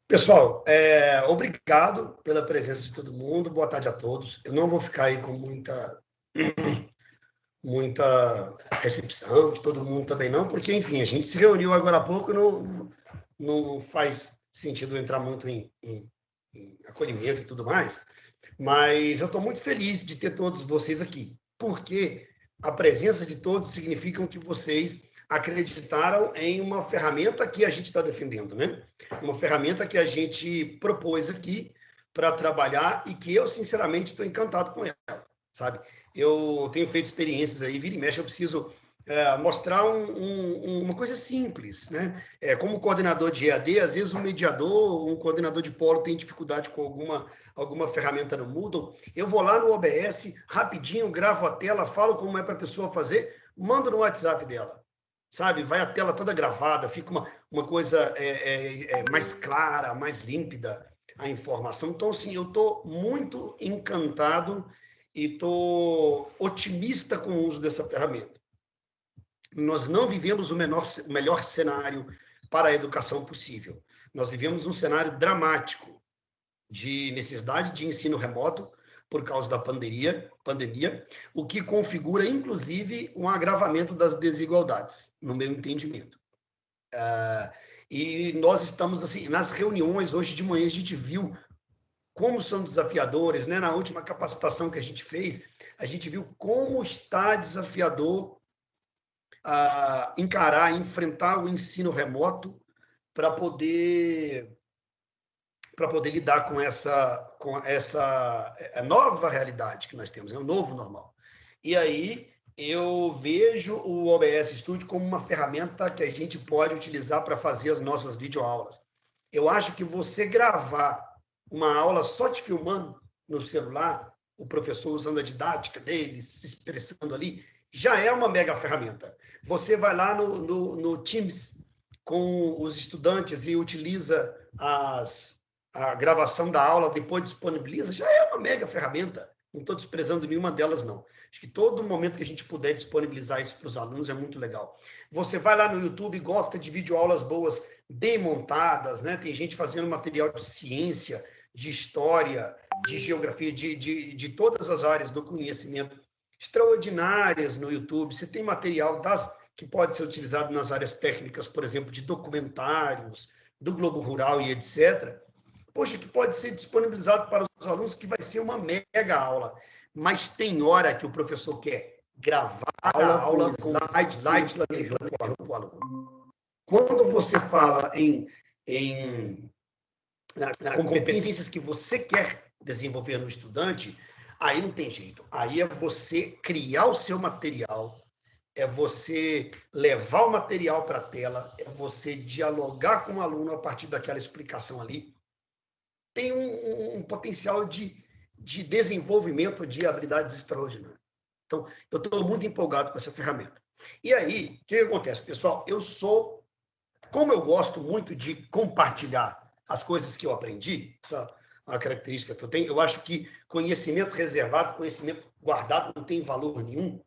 Pessoal, obrigado pela presença de todo mundo. Boa tarde a todos. Eu não vou ficar aí com muita recepção de todo mundo também não, porque, enfim, a gente se reuniu agora há pouco, não faz sentido entrar muito em acolhimento e tudo mais, mas eu estou muito feliz de ter todos vocês aqui, porque a presença de todos significa que vocês acreditaram em uma ferramenta que a gente está defendendo, né? Uma ferramenta que a gente propôs aqui para trabalhar e que eu, sinceramente, estou encantado com ela, sabe? Eu tenho feito experiências aí, vira e mexe, eu preciso mostrar uma coisa simples, né? Como coordenador de EAD, às vezes um mediador, um coordenador de polo tem dificuldade com alguma ferramenta no Moodle, eu vou lá no OBS, rapidinho, gravo a tela, falo como é para a pessoa fazer, mando no WhatsApp dela, sabe? Vai a tela toda gravada, fica uma coisa mais clara, mais límpida a informação. Então, assim, eu estou muito encantado e estou otimista com o uso dessa ferramenta. Nós não vivemos o melhor cenário para a educação possível. Nós vivemos um cenário dramático de necessidade de ensino remoto por causa da pandemia, o que configura, inclusive, um agravamento das desigualdades, no meu entendimento. E nós estamos, assim, nas reuniões, hoje de manhã a gente viu como são desafiadores, né? Na última capacitação que a gente fez, a gente viu como está desafiador encarar, enfrentar o ensino remoto para poder lidar com essa nova realidade que nós temos, é um novo normal. E aí eu vejo o OBS Studio como uma ferramenta que a gente pode utilizar para fazer as nossas videoaulas. Eu acho que você gravar uma aula só te filmando no celular, o professor usando a didática dele, se expressando ali, já é uma mega ferramenta. Você vai lá no Teams com os estudantes e utiliza a gravação da aula, depois disponibiliza, já é uma mega ferramenta. Não estou desprezando nenhuma delas, não. Acho que todo momento que a gente puder disponibilizar isso para os alunos é muito legal. Você vai lá no YouTube e gosta de videoaulas boas, bem montadas, né? Tem gente fazendo material de ciência, de história, de geografia, de todas as áreas do conhecimento extraordinárias no YouTube. Você tem material que pode ser utilizado nas áreas técnicas, por exemplo, de documentários, do Globo Rural e etc. Poxa, que pode ser disponibilizado para os alunos, que vai ser uma mega aula. Mas tem hora que o professor quer gravar a aula com slide lamentando para o aluno. Quando você fala em competências que você quer desenvolver no estudante, aí não tem jeito. Aí é você criar o seu material, é você levar o material para a tela, é você dialogar com o aluno a partir daquela explicação ali. Tem um potencial de desenvolvimento de habilidades extraordinárias. Então, eu estou muito empolgado com essa ferramenta. E aí, o que acontece, pessoal? Como eu gosto muito de compartilhar as coisas que eu aprendi, essa é uma característica que eu tenho, eu acho que conhecimento reservado, conhecimento guardado não tem valor nenhum.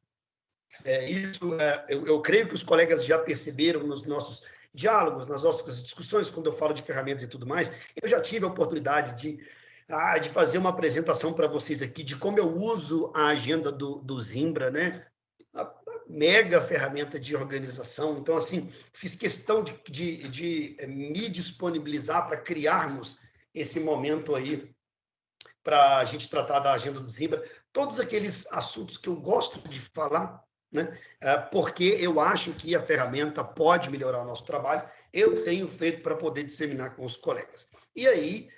Eu creio que os colegas já perceberam nos nossos diálogos, nas nossas discussões, quando eu falo de ferramentas e tudo mais. Eu já tive a oportunidade de fazer uma apresentação para vocês aqui de como eu uso a agenda do Zimbra, né? A mega ferramenta de organização. Então, assim, fiz questão de me disponibilizar para criarmos esse momento aí para a gente tratar da agenda do Zimbra. Todos aqueles assuntos que eu gosto de falar, né? Porque eu acho que a ferramenta pode melhorar o nosso trabalho, eu tenho feito para poder disseminar com os colegas. E aí,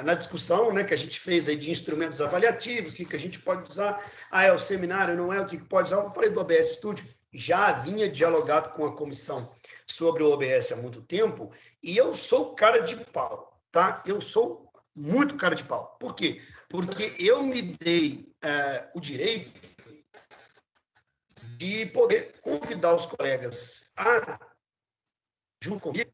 na discussão, né, que a gente fez aí de instrumentos avaliativos, o que a gente pode usar, é o seminário, não é o que pode usar, eu falei do OBS Studio, já vinha dialogado com a comissão sobre o OBS há muito tempo, e eu sou cara de pau, tá? Eu sou muito cara de pau. Por quê? Porque eu me dei o direito de poder convidar os colegas junto comigo,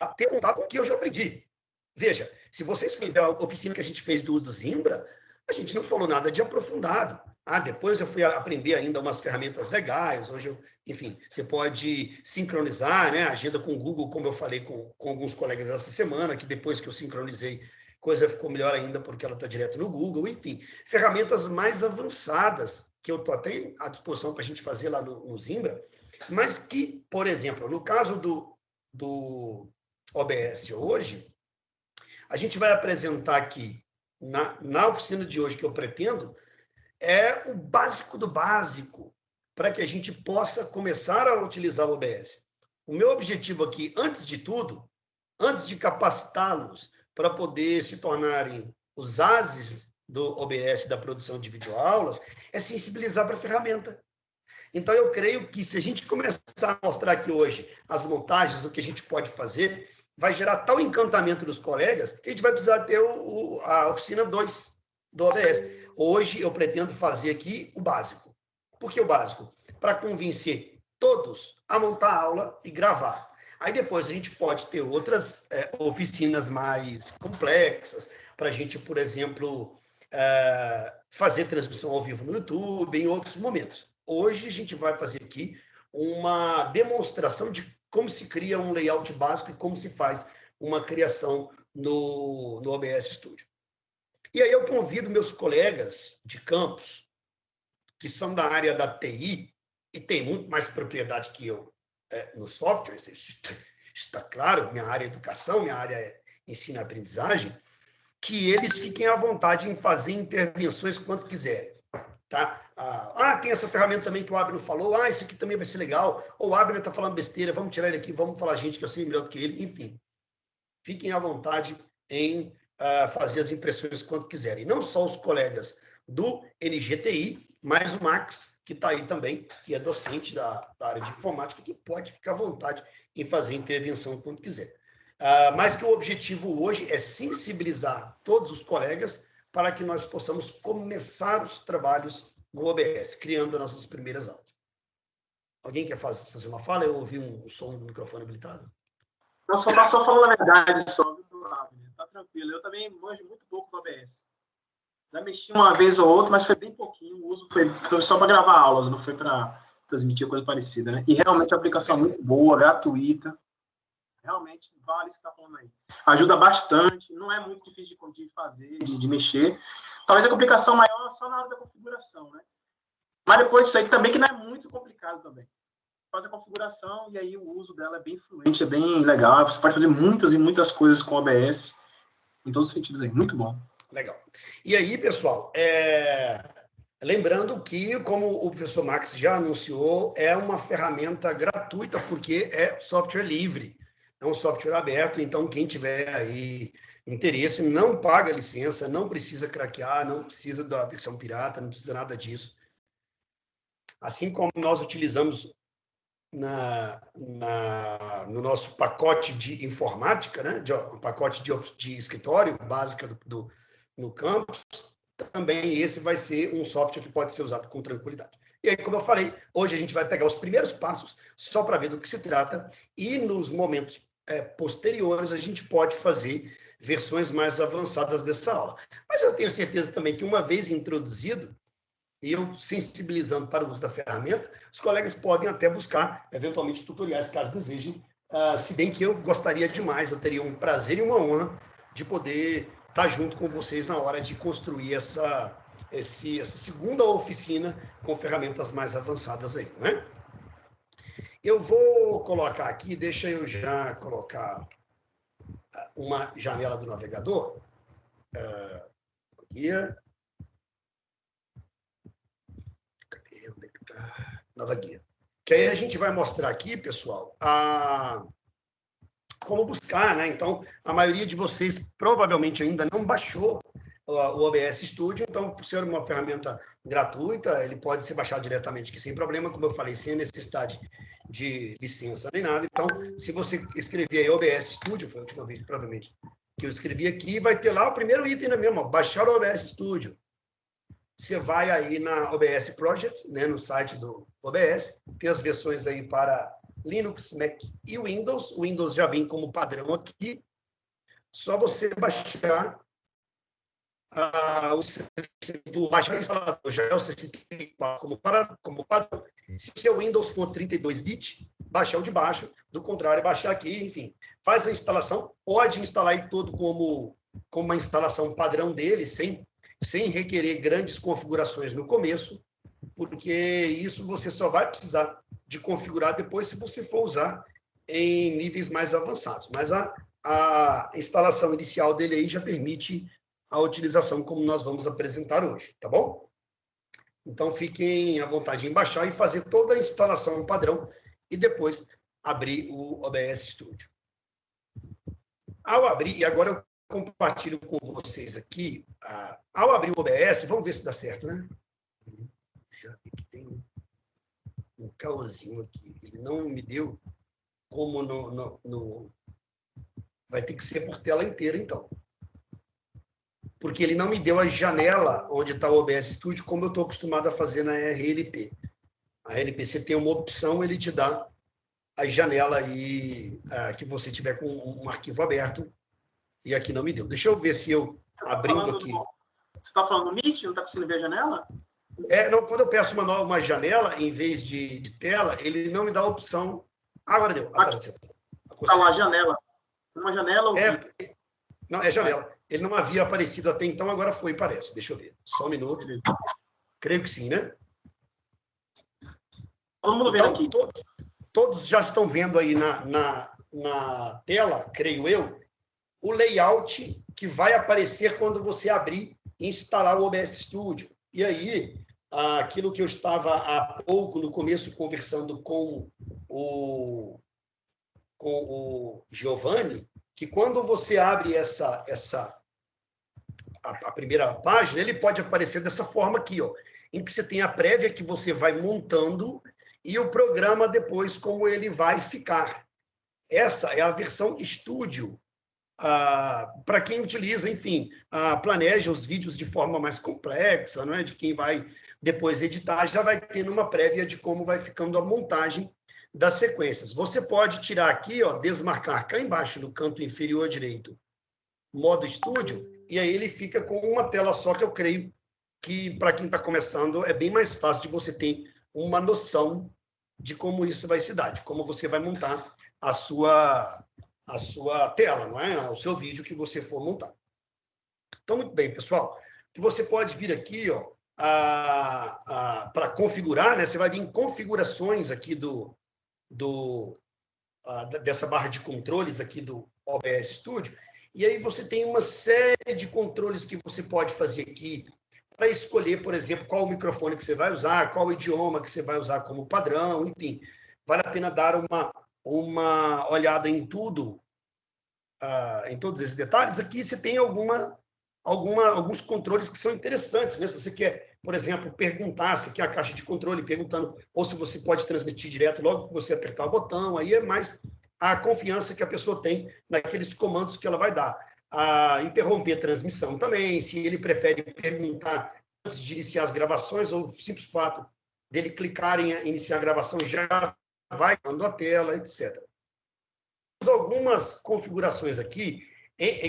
a ter contato com o que eu já aprendi. Veja, se vocês forem ver a oficina que a gente fez do uso do Zimbra, A gente não falou nada de aprofundado. Depois eu fui aprender ainda umas ferramentas legais. Hoje, enfim, você pode sincronizar, né, a agenda com o Google, como eu falei com alguns colegas essa semana, que depois que eu sincronizei, a coisa ficou melhor ainda porque ela está direto no Google. Enfim, ferramentas mais avançadas que eu estou até à disposição para a gente fazer lá no Zimbra, mas que, por exemplo, no caso do OBS hoje, a gente vai apresentar aqui, na oficina de hoje que eu pretendo, é o básico do básico, para que a gente possa começar a utilizar o OBS. O meu objetivo aqui, antes de tudo, antes de capacitá-los para poder se tornarem os ases do OBS, da produção de videoaulas, é sensibilizar para a ferramenta. Então, eu creio que se a gente começar a mostrar aqui hoje as montagens, o que a gente pode fazer, vai gerar tal encantamento dos colegas que a gente vai precisar ter a oficina 2 do OBS. Hoje, eu pretendo fazer aqui o básico. Por que o básico? Para convencer todos a montar a aula e gravar. Aí, depois, a gente pode ter outras oficinas mais complexas, para a gente, por exemplo, fazer transmissão ao vivo no YouTube, em outros momentos. Hoje, a gente vai fazer aqui uma demonstração de como se cria um layout básico e como se faz uma criação no OBS Studio. E aí eu convido meus colegas de campus, que são da área da TI, e tem muito mais propriedade que eu no software, está claro, minha área é educação, minha área é ensino e aprendizagem, que eles fiquem à vontade em fazer intervenções quando quiserem. Tá? Tem essa ferramenta também que o Abner falou, isso aqui também vai ser legal, ou o Abner está falando besteira, vamos tirar ele aqui, vamos falar gente que eu sei melhor do que ele, enfim. Fiquem à vontade em fazer as impressões quando quiserem. Não só os colegas do NGTI, mas o Max, que está aí também, que é docente da área de informática, que pode ficar à vontade em fazer intervenção quando quiser. Mas que o objetivo hoje é sensibilizar todos os colegas para que nós possamos começar os trabalhos no OBS, criando as nossas primeiras aulas. Alguém quer fazer uma fala? Eu ouvi um som do microfone habilitado. Eu só falando a verdade, só, tá tranquilo. Eu também manjo muito pouco do OBS. Já mexi uma vez ou outra, mas foi bem pouquinho. O uso foi só para gravar aulas, não foi para transmitir coisa parecida, né? E realmente a aplicação é muito boa, gratuita. Realmente vale isso que está falando aí. Ajuda bastante, não é muito difícil de fazer, de mexer. Talvez a complicação maior só na hora da configuração, né? Mas depois disso aí também, que não é muito complicado também. Faz a configuração e aí o uso dela é bem fluente, é bem legal. Você pode fazer muitas e muitas coisas com o OBS, em todos os sentidos aí. Muito bom. Legal. E aí, pessoal, lembrando que, como o professor Max já anunciou, é uma ferramenta gratuita, porque é software livre. É um software aberto, então quem tiver aí interesse não paga licença, não precisa craquear, não precisa da versão pirata, não precisa nada disso. Assim como nós utilizamos no nosso pacote de informática, né, um pacote de escritório básica no campus, também esse vai ser um software que pode ser usado com tranquilidade. E aí, como eu falei, hoje a gente vai pegar os primeiros passos só para ver do que se trata e nos momentos posteriores a gente pode fazer versões mais avançadas dessa aula. Mas eu tenho certeza também que uma vez introduzido, e eu sensibilizando para o uso da ferramenta, os colegas podem até buscar, eventualmente, tutoriais, caso desejem, se bem que eu gostaria demais, eu teria um prazer e uma honra de poder estar junto com vocês na hora de construir essa segunda oficina com ferramentas mais avançadas aí, né? Eu vou colocar aqui, deixa eu já colocar uma janela do navegador. Aqui. Onde é que tá? Nova guia. Que aí a gente vai mostrar aqui, pessoal, como buscar, né? Então, a maioria de vocês provavelmente ainda não baixou o OBS Studio, então, por ser uma ferramenta gratuita, ele pode ser baixado diretamente aqui sem problema, como eu falei, sem necessidade de licença nem nada. Então, se você escrever aí OBS Studio, foi a última vez, provavelmente, que eu escrevi aqui, vai ter lá o primeiro item da mesma, baixar o OBS Studio. Você vai aí na OBS Project, né, no site do OBS, tem as versões aí para Linux, Mac e Windows. O Windows já vem como padrão aqui. Só você baixar do baixar o instalador já é o 64 como padrão. Se o seu Windows for 32 bits, baixar o de baixo, do contrário, baixar aqui, enfim. Faz a instalação, pode instalar aí todo como uma instalação padrão dele, sem requerer grandes configurações no começo, porque isso você só vai precisar de configurar depois se você for usar em níveis mais avançados. Mas a instalação inicial dele aí já permite a utilização como nós vamos apresentar hoje, tá bom? Então, fiquem à vontade em baixar e fazer toda a instalação padrão e depois abrir o OBS Studio. Ao abrir, e agora eu compartilho com vocês aqui, ao abrir o OBS, vamos ver se dá certo, né? Já vi que tem um caosinho aqui. Ele não me deu como vai ter que ser por tela inteira, então. Porque ele não me deu a janela onde está o OBS Studio, como eu estou acostumado a fazer na RLP. A RLP, você tem uma opção, ele te dá a janela aí que você tiver com um arquivo aberto, e aqui não me deu. Deixa eu ver se eu, abrindo aqui... Você está falando do Meet? Não está conseguindo ver a janela? Não, quando eu peço uma janela, em vez de tela, ele não me dá a opção... Agora deu. Apareceu. Está lá, janela. Uma janela ou não, é janela. Ele não havia aparecido até então, agora foi, parece. Deixa eu ver. Só um minuto. Creio que sim, né? Todo mundo vendo aqui. Todos já estão vendo aí na tela, creio eu, o layout que vai aparecer quando você abrir e instalar o OBS Studio. E aí, aquilo que eu estava há pouco, no começo, conversando com o Giovanni, que quando você abre a primeira página, ele pode aparecer dessa forma aqui, ó, em que você tem a prévia que você vai montando e o programa depois como ele vai ficar. Essa é a versão Studio. Para quem utiliza, enfim, planeja os vídeos de forma mais complexa, não é? De quem vai depois editar, já vai tendo uma prévia de como vai ficando a montagem das sequências. Você pode tirar aqui, ó, desmarcar cá embaixo no canto inferior direito, modo estúdio, e aí ele fica com uma tela só, que eu creio que, para quem está começando, é bem mais fácil de você ter uma noção de como isso vai se dar, de como você vai montar a sua tela, não é? O seu vídeo que você for montar. Então, muito bem, pessoal. Que você pode vir aqui, ó, para configurar, né? Você vai vir em configurações aqui dessa barra de controles aqui do OBS Studio, e aí você tem uma série de controles que você pode fazer aqui para escolher, por exemplo, qual o microfone que você vai usar, qual o idioma que você vai usar como padrão, enfim. Vale a pena dar uma olhada em tudo, em todos esses detalhes. Aqui você tem alguns controles que são interessantes, né? Se você quer, por exemplo, perguntar, se quer a caixa de controle perguntando, ou se você pode transmitir direto logo que você apertar o botão, aí é mais a confiança que a pessoa tem naqueles comandos que ela vai dar. Interromper a transmissão também, se ele prefere perguntar antes de iniciar as gravações, ou o simples fato dele clicar em iniciar a gravação já vai dando a tela, etc. Algumas configurações aqui,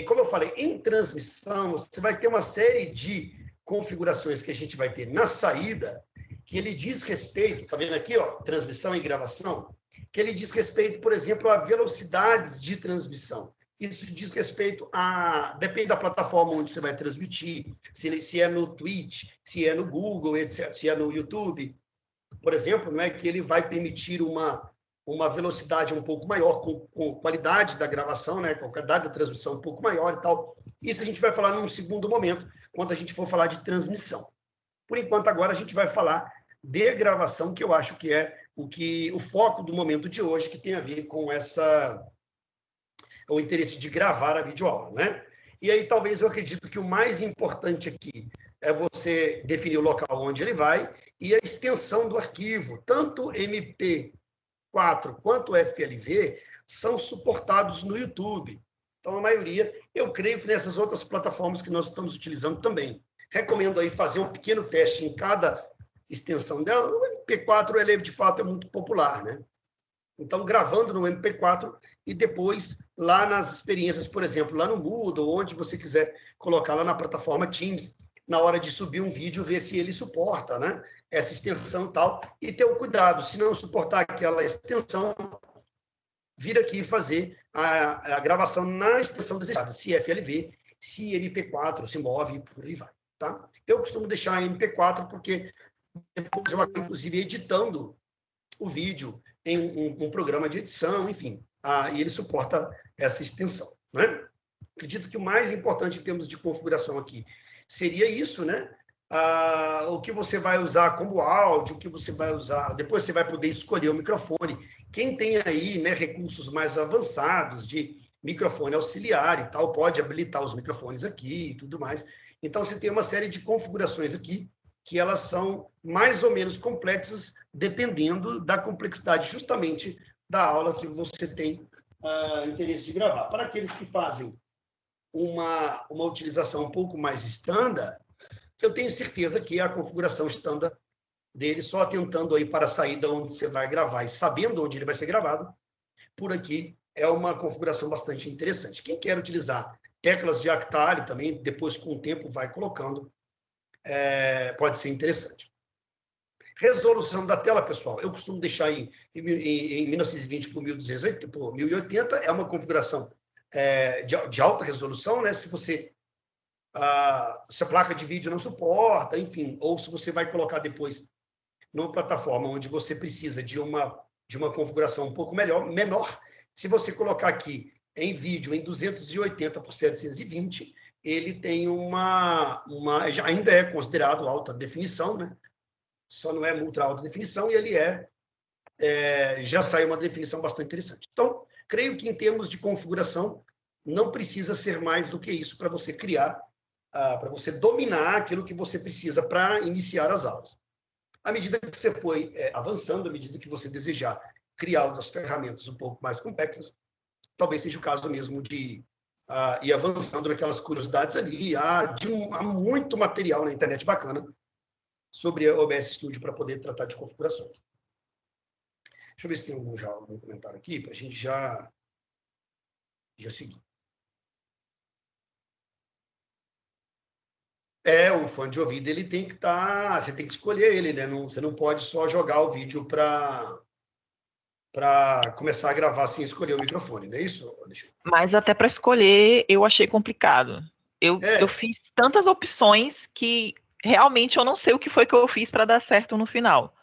como eu falei, em transmissão, você vai ter uma série de configurações que a gente vai ter na saída, que ele diz respeito, tá vendo aqui, ó, transmissão e gravação, que ele diz respeito, por exemplo, a velocidades de transmissão. Isso diz respeito depende da plataforma onde você vai transmitir, se é no Twitch, se é no Google, etc., se é no YouTube, por exemplo, não é que ele vai permitir uma velocidade um pouco maior, com qualidade da gravação, né, com qualidade da transmissão um pouco maior e tal. Isso a gente vai falar num segundo momento, quando a gente for falar de transmissão. Por enquanto, agora a gente vai falar de gravação, que eu acho que é o foco do momento de hoje, que tem a ver com o interesse de gravar a videoaula, né? E aí, talvez, eu acredito que o mais importante aqui é você definir o local onde ele vai e a extensão do arquivo. Tanto MP4 quanto FLV são suportados no YouTube. Então, a maioria, eu creio que nessas outras plataformas que nós estamos utilizando também. Recomendo aí fazer um pequeno teste em cada extensão dela. O MP4, ele, de fato, é muito popular, né? Então, gravando no MP4 e depois lá nas experiências, por exemplo, lá no Moodle, onde você quiser colocar lá na plataforma Teams, na hora de subir um vídeo, ver se ele suporta, né? Essa extensão e tal, e ter o cuidado, se não suportar aquela extensão, vir aqui e fazer a gravação na extensão desejada, se FLV, se MP4, se MOV, por aí vai, tá? Eu costumo deixar em MP4 porque depois eu acabo, inclusive, editando o vídeo em um programa de edição, enfim, e ele suporta essa extensão, né? Acredito que o mais importante em termos de configuração aqui seria isso, né? O que você vai usar como áudio, o que você vai usar, depois você vai poder escolher o microfone. Quem tem aí, né, recursos mais avançados de microfone auxiliar e tal, pode habilitar os microfones aqui e tudo mais. Então, você tem uma série de configurações aqui que elas são mais ou menos complexas, dependendo da complexidade justamente da aula que você tem interesse de gravar. Para aqueles que fazem uma utilização um pouco mais standard, eu tenho certeza que a configuração standard dele, só atentando aí para a saída onde você vai gravar e sabendo onde ele vai ser gravado, por aqui é uma configuração bastante interessante. Quem quer utilizar teclas de atalho também, depois com o tempo vai colocando, pode ser interessante. Resolução da tela, pessoal, eu costumo deixar em 1920 por 1280, por 1080, é uma configuração de alta resolução, né? Se a placa de vídeo não suporta, enfim, ou se você vai colocar depois numa plataforma onde você precisa de uma configuração um pouco menor, se você colocar aqui em vídeo em 280 por 720, ele tem ainda é considerado alta definição, né? Só não é ultra alta definição, e ele já sai uma definição bastante interessante. Então, creio que em termos de configuração, não precisa ser mais do que isso para você criar, para você dominar aquilo que você precisa para iniciar as aulas. À medida que você for avançando, à medida que você desejar criar outras ferramentas um pouco mais complexas, talvez seja o caso mesmo de ir avançando naquelas curiosidades ali. Há muito material na internet bacana sobre o OBS Studio para poder tratar de configurações. Deixa eu ver se tem algum comentário aqui, para a gente já seguir. O fone de ouvido, ele tem que estar... Você tem que escolher ele, né? Você não pode só jogar o vídeo para começar a gravar sem escolher o microfone, não é isso? Mas até para escolher, eu achei complicado. Eu fiz tantas opções que realmente eu não sei o que foi que eu fiz para dar certo no final.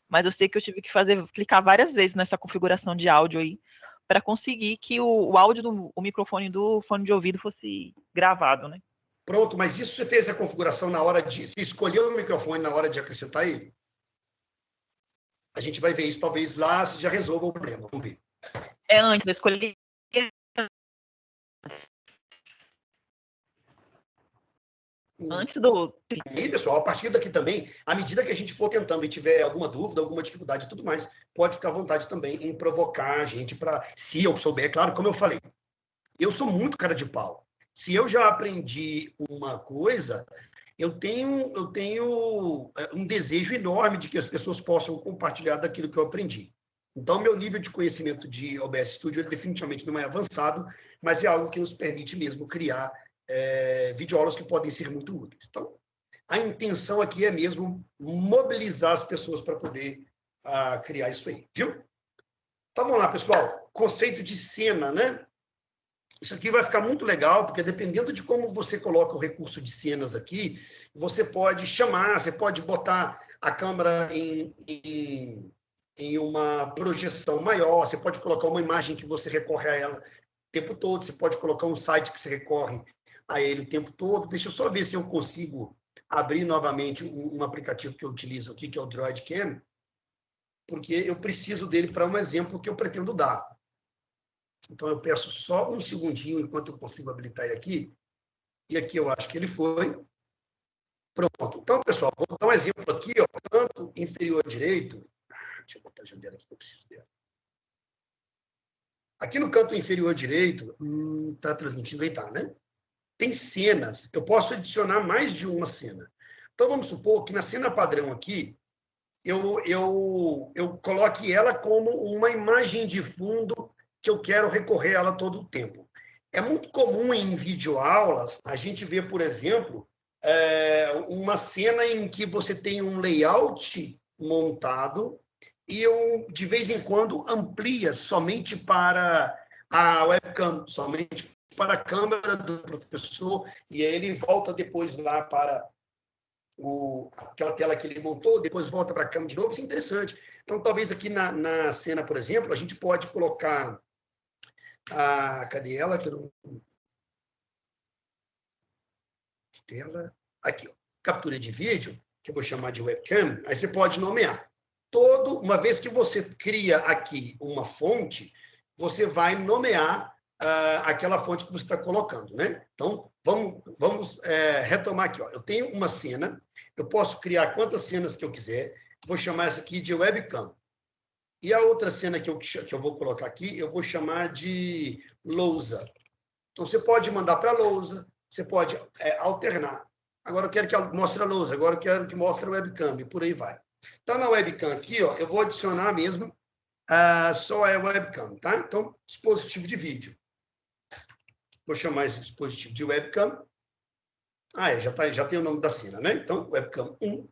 Mas eu sei que eu tive que clicar várias vezes nessa configuração de áudio aí, para conseguir que o áudio o microfone do fone de ouvido fosse gravado, né? Pronto, mas isso você fez a configuração na hora de... Você escolheu o microfone na hora de acrescentar ele? A gente vai ver isso, talvez lá você já resolva o problema. Vamos ver. Antes da escolha. Antes do... E aí, pessoal, a partir daqui também, à medida que a gente for tentando e tiver alguma dúvida, alguma dificuldade e tudo mais, pode ficar à vontade também em provocar a gente para, se eu souber, é claro, como eu falei, eu sou muito cara de pau. Se eu já aprendi uma coisa, eu tenho um desejo enorme de que as pessoas possam compartilhar daquilo que eu aprendi. Então, meu nível de conhecimento de OBS Studio ele definitivamente não é avançado, mas é algo que nos permite mesmo criar videoaulas que podem ser muito úteis. Então, a intenção aqui é mesmo mobilizar as pessoas para poder criar isso aí, viu? Então, vamos lá, pessoal. Conceito de cena, né? Isso aqui vai ficar muito legal, porque dependendo de como você coloca o recurso de cenas aqui, você pode chamar, você pode botar a câmera em uma projeção maior, você pode colocar uma imagem que você recorre a ela o tempo todo, você pode colocar um site que você recorre a ele o tempo todo. Deixa eu só ver se eu consigo abrir novamente um aplicativo que eu utilizo aqui, que é o Droidcam, porque eu preciso dele para um exemplo que eu pretendo dar. Então, eu peço só um segundinho enquanto eu consigo habilitar ele aqui. E aqui eu acho que ele foi. Pronto. Então, pessoal, vou dar um exemplo aqui, ó, canto inferior direito. Deixa eu botar a janela aqui que eu preciso dela. Aqui no canto inferior direito, está transmitindo aí, tá, né? Tem cenas. Eu posso adicionar mais de uma cena. Então, vamos supor que na cena padrão aqui, eu coloque ela como uma imagem de fundo que eu quero recorrer a ela todo o tempo. É muito comum em videoaulas a gente ver, por exemplo, uma cena em que você tem um layout montado e de vez em quando, amplia somente para a webcam, somente para a câmera do professor, e aí ele volta depois lá para aquela tela que ele montou, depois volta para a câmera de novo. Isso é interessante. Então, talvez aqui na cena, por exemplo, a gente pode colocar cadê ela? Que eu não... Tela. Aqui, ó. Captura de vídeo, que eu vou chamar de webcam. Aí você pode nomear. Uma vez que você cria aqui uma fonte, você vai nomear aquela fonte que você está colocando, né? Então, vamos retomar aqui, ó. Eu tenho uma cena, eu posso criar quantas cenas que eu quiser, vou chamar essa aqui de webcam. E a outra cena que eu vou colocar aqui, eu vou chamar de lousa. Então, você pode mandar para a lousa, você pode alternar. Agora eu quero que mostre a lousa, agora eu quero que mostre a webcam, e por aí vai. Então, na webcam aqui, ó, eu vou adicionar mesmo só a webcam, tá? Então, dispositivo de vídeo. Vou chamar esse dispositivo de webcam. Já tem o nome da cena, né? Então, webcam 1.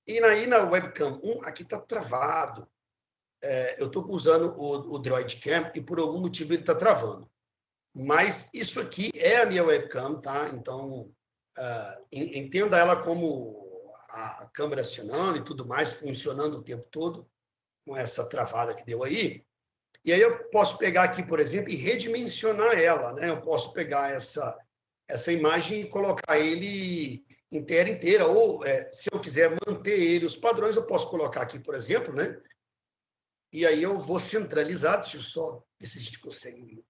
E aí, na webcam 1, aqui está travado. Eu estou usando o DroidCam e, por algum motivo, ele está travando. Mas isso aqui é a minha webcam, tá? Então, entenda ela como a câmera acionando e tudo mais, funcionando o tempo todo, com essa travada que deu aí. E aí eu posso pegar aqui, por exemplo, e redimensionar ela, né? Eu posso pegar essa imagem e colocar ele inteira, ou se eu quiser manter ele, os padrões, eu posso colocar aqui, por exemplo, né? E aí eu vou centralizar, deixa eu só ver se a gente consegue...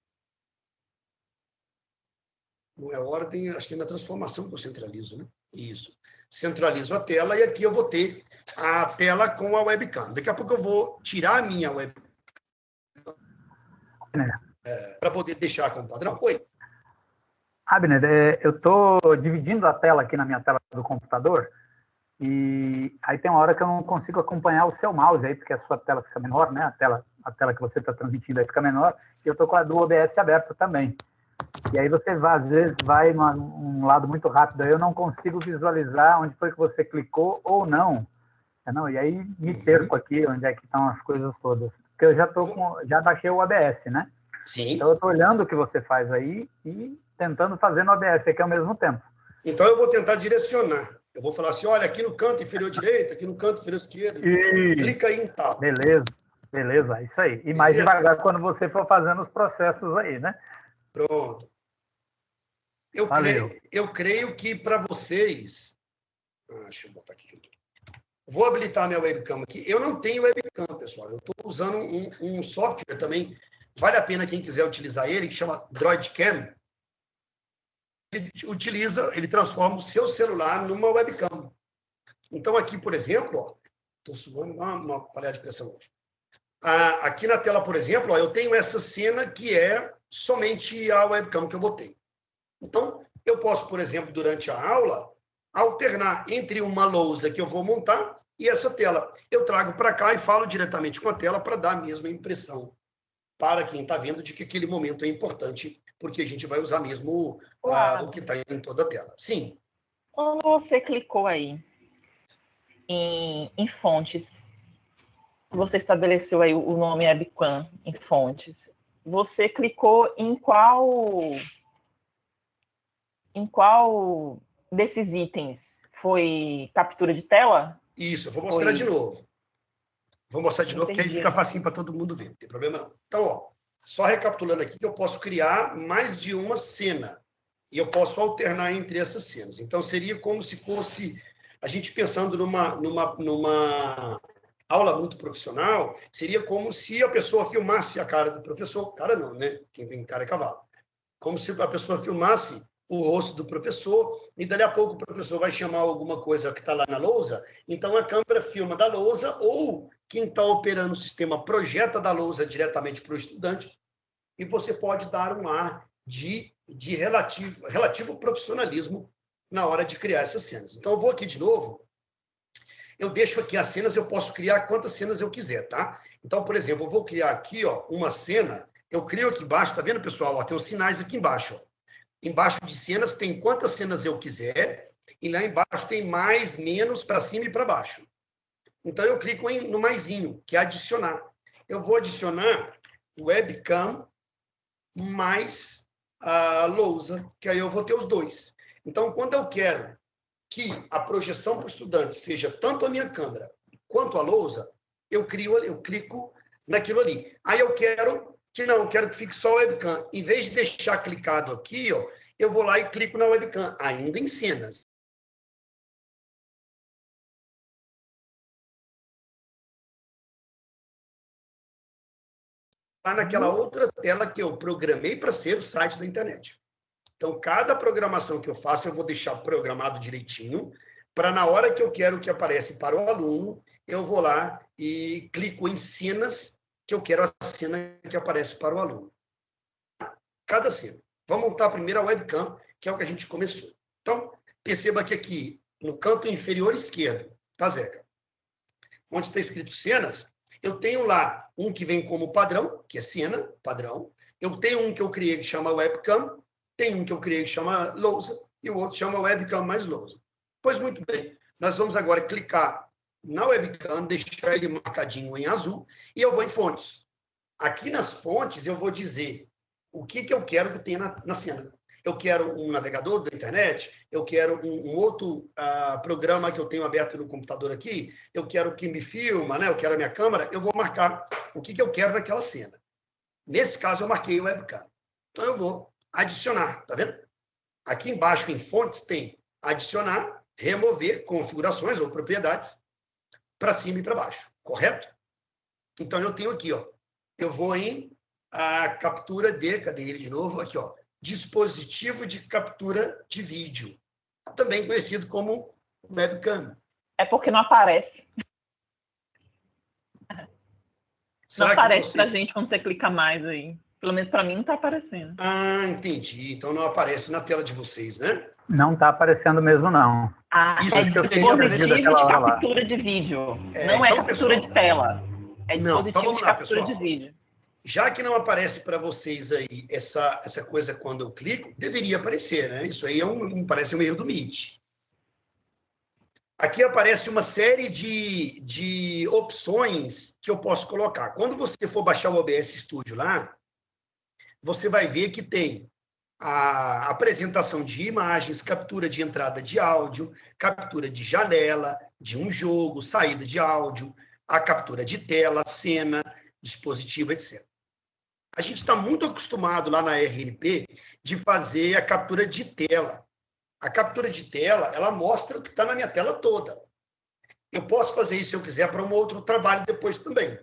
Não é ordem, acho que é na transformação que eu centralizo, né? Isso. Centralizo a tela e aqui eu vou ter a tela com a webcam. Daqui a pouco eu vou tirar a minha webcam para poder deixar como padrão. Oi. Abner, eu estou dividindo a tela aqui na minha tela do computador e aí tem uma hora que eu não consigo acompanhar o seu mouse aí, porque a sua tela fica menor, né? A tela que você está transmitindo aí fica menor, e eu estou com a do OBS aberta também. E aí você às vezes vai num lado muito rápido, aí eu não consigo visualizar onde foi que você clicou ou não. E aí me perco aqui, onde é que estão as coisas todas. Porque eu já baixei o OBS, né? Sim. Então eu estou olhando o que você faz aí e tentando fazer no OBS aqui ao mesmo tempo. Então eu vou tentar direcionar. Eu vou falar assim, olha, aqui no canto inferior direito, aqui no canto inferior esquerdo, clica aí em tal. Beleza, isso aí. E mais devagar quando você for fazendo os processos aí, né? Pronto. Eu creio que para vocês... deixa eu botar aqui. Vou habilitar minha webcam aqui. Eu não tenho webcam, pessoal. Eu estou usando um software também. Vale a pena quem quiser utilizar ele, que chama DroidCam. Ele transforma o seu celular numa webcam. Então, aqui, por exemplo, estou suando uma panela de pressão hoje. Aqui na tela, por exemplo, eu tenho essa cena que é somente a webcam que eu botei. Então, eu posso, por exemplo, durante a aula, alternar entre uma lousa que eu vou montar e essa tela. Eu trago para cá e falo diretamente com a tela para dar a mesma impressão para quem está vendo de que aquele momento é importante, porque a gente vai usar mesmo o que está em toda a tela. Sim. Quando você clicou aí em fontes, você estabeleceu aí o nome webcam em fontes, você clicou em qual desses itens? Foi captura de tela? Isso, eu vou mostrar de novo. Vou mostrar de novo, porque aí fica facinho para todo mundo ver, não tem problema não. Então, ó, só recapitulando aqui, que eu posso criar mais de uma cena. E eu posso alternar entre essas cenas. Então, seria como se fosse, a gente pensando numa aula muito profissional, seria como se a pessoa filmasse a cara do professor. Cara não, né? Quem tem cara é cavalo. Como se a pessoa filmasse o rosto do professor, e dali a pouco o professor vai chamar alguma coisa que está lá na lousa, então a câmera filma da lousa, ou quem está operando o sistema projeta da lousa diretamente para o estudante, e você pode dar um ar de relativo profissionalismo na hora de criar essas cenas. Então, eu vou aqui de novo, eu deixo aqui as cenas, eu posso criar quantas cenas eu quiser, tá? Então, por exemplo, eu vou criar aqui, ó, uma cena, eu crio aqui embaixo, tá vendo, pessoal? Ó, tem os sinais aqui embaixo, ó. Embaixo de cenas tem quantas cenas eu quiser, e lá embaixo tem mais, menos, para cima e para baixo. Então, eu clico no maisinho, que é adicionar. Eu vou adicionar webcam mais a lousa, que aí eu vou ter os dois. Então, quando eu quero que a projeção para o estudante seja tanto a minha câmera quanto a lousa, eu clico naquilo ali. Aí eu quero que fique só a webcam. Em vez de deixar clicado aqui, ó, eu vou lá e clico na webcam, ainda em cenas. Está naquela outra tela que eu programei para ser o site da internet. Então, cada programação que eu faço, eu vou deixar programado direitinho, para na hora que eu quero que apareça para o aluno, eu vou lá e clico em cenas, que eu quero a cena que aparece para o aluno. Cada cena. Vamos montar primeiro a webcam, que é o que a gente começou. Então, perceba que aqui, no canto inferior esquerdo, tá, Zeca? Onde está escrito cenas, eu tenho lá um que vem como padrão, que é cena, padrão. Eu tenho um que eu criei que chama webcam, tem um que eu criei que chama lousa, e o outro chama webcam mais lousa. Pois muito bem, nós vamos agora clicar na webcam, deixar ele marcadinho em azul, e eu vou em fontes. Aqui nas fontes eu vou dizer o que eu quero que tenha na cena. Eu quero um navegador da internet, eu quero um outro programa que eu tenho aberto no computador aqui, eu quero que me filma, né? Eu quero a minha câmera, eu vou marcar o que eu quero naquela cena. Nesse caso, eu marquei o webcam. Então, eu vou adicionar, tá vendo? Aqui embaixo, em fontes, tem adicionar, remover configurações ou propriedades para cima e para baixo, correto? Então, eu tenho aqui, ó, eu vou em captura de, cadê ele de novo? Aqui, ó, dispositivo de captura de vídeo, também conhecido como webcam. É porque não aparece. Não aparece para a gente quando você clica mais aí. Pelo menos para mim não está aparecendo. Ah, entendi. Então não aparece na tela de vocês, né? Não está aparecendo mesmo, não. Isso é dispositivo de captura de vídeo. Não é captura de tela. É dispositivo de captura de vídeo. Já que não aparece para vocês aí essa coisa quando eu clico, deveria aparecer, né? Isso aí parece um erro do Meet. Aqui aparece uma série de opções que eu posso colocar. Quando você for baixar o OBS Studio lá, você vai ver que tem a apresentação de imagens, captura de entrada de áudio, captura de janela, de um jogo, saída de áudio, a captura de tela, cena, dispositivo, etc. A gente está muito acostumado lá na RNP de fazer a captura de tela. A captura de tela, ela mostra o que está na minha tela toda. Eu posso fazer isso se eu quiser para um outro trabalho depois também.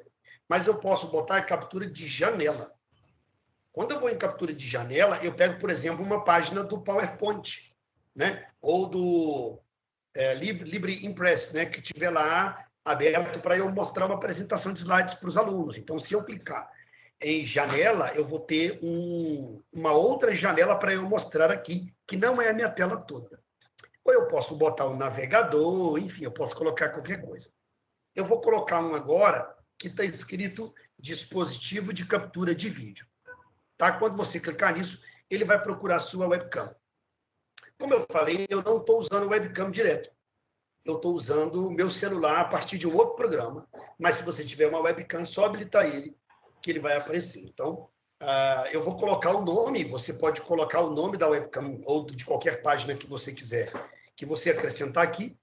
Mas eu posso botar a captura de janela. Quando eu vou em captura de janela, eu pego, por exemplo, uma página do PowerPoint, né? Ou do LibreImpress, né? Que tiver lá aberto para eu mostrar uma apresentação de slides para os alunos. Então, se eu clicar em janela, eu vou ter uma outra janela para eu mostrar aqui, que não é a minha tela toda. Ou eu posso botar um navegador, enfim, eu posso colocar qualquer coisa. Eu vou colocar um agora que está escrito dispositivo de captura de vídeo. Tá? Quando você clicar nisso, ele vai procurar a sua webcam. Como eu falei, eu não estou usando o webcam direto. Eu estou usando o meu celular a partir de um outro programa, mas se você tiver uma webcam, só habilitar ele, que ele vai aparecer. Então, eu vou colocar o nome, você pode colocar o nome da webcam ou de qualquer página que você quiser, que você acrescentar aqui.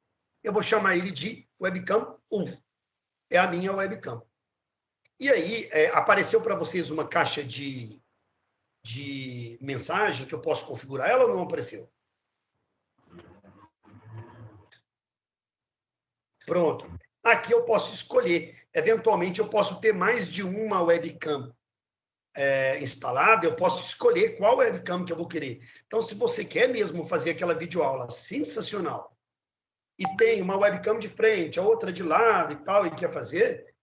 Eu vou chamar ele de webcam 1. É a minha webcam. E aí, apareceu para vocês uma caixa de mensagem que eu posso configurar ela ou não apareceu? Pronto. Aqui eu posso escolher. Eventualmente, eu posso ter mais de uma webcam instalada, eu posso escolher qual webcam que eu vou querer. Então, se você quer mesmo fazer aquela videoaula sensacional e tem uma webcam de frente, a outra de lado e tal, e quer fazer,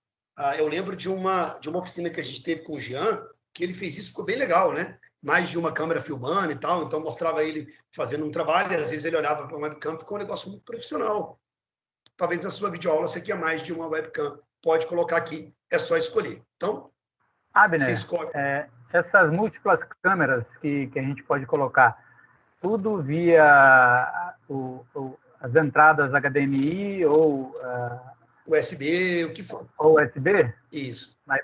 eu lembro de uma oficina que a gente teve com o Jean, que ele fez isso, ficou bem legal, né? Mais de uma câmera filmando e tal, então mostrava ele fazendo um trabalho, e às vezes ele olhava para uma webcam, ficou um negócio muito profissional. Talvez na sua videoaula você quer mais de uma webcam pode colocar aqui, é só escolher. Então, Abner, você escolhe. Essas múltiplas câmeras que a gente pode colocar, tudo via as entradas HDMI ou USB, o que for. Ou USB? Isso. Mas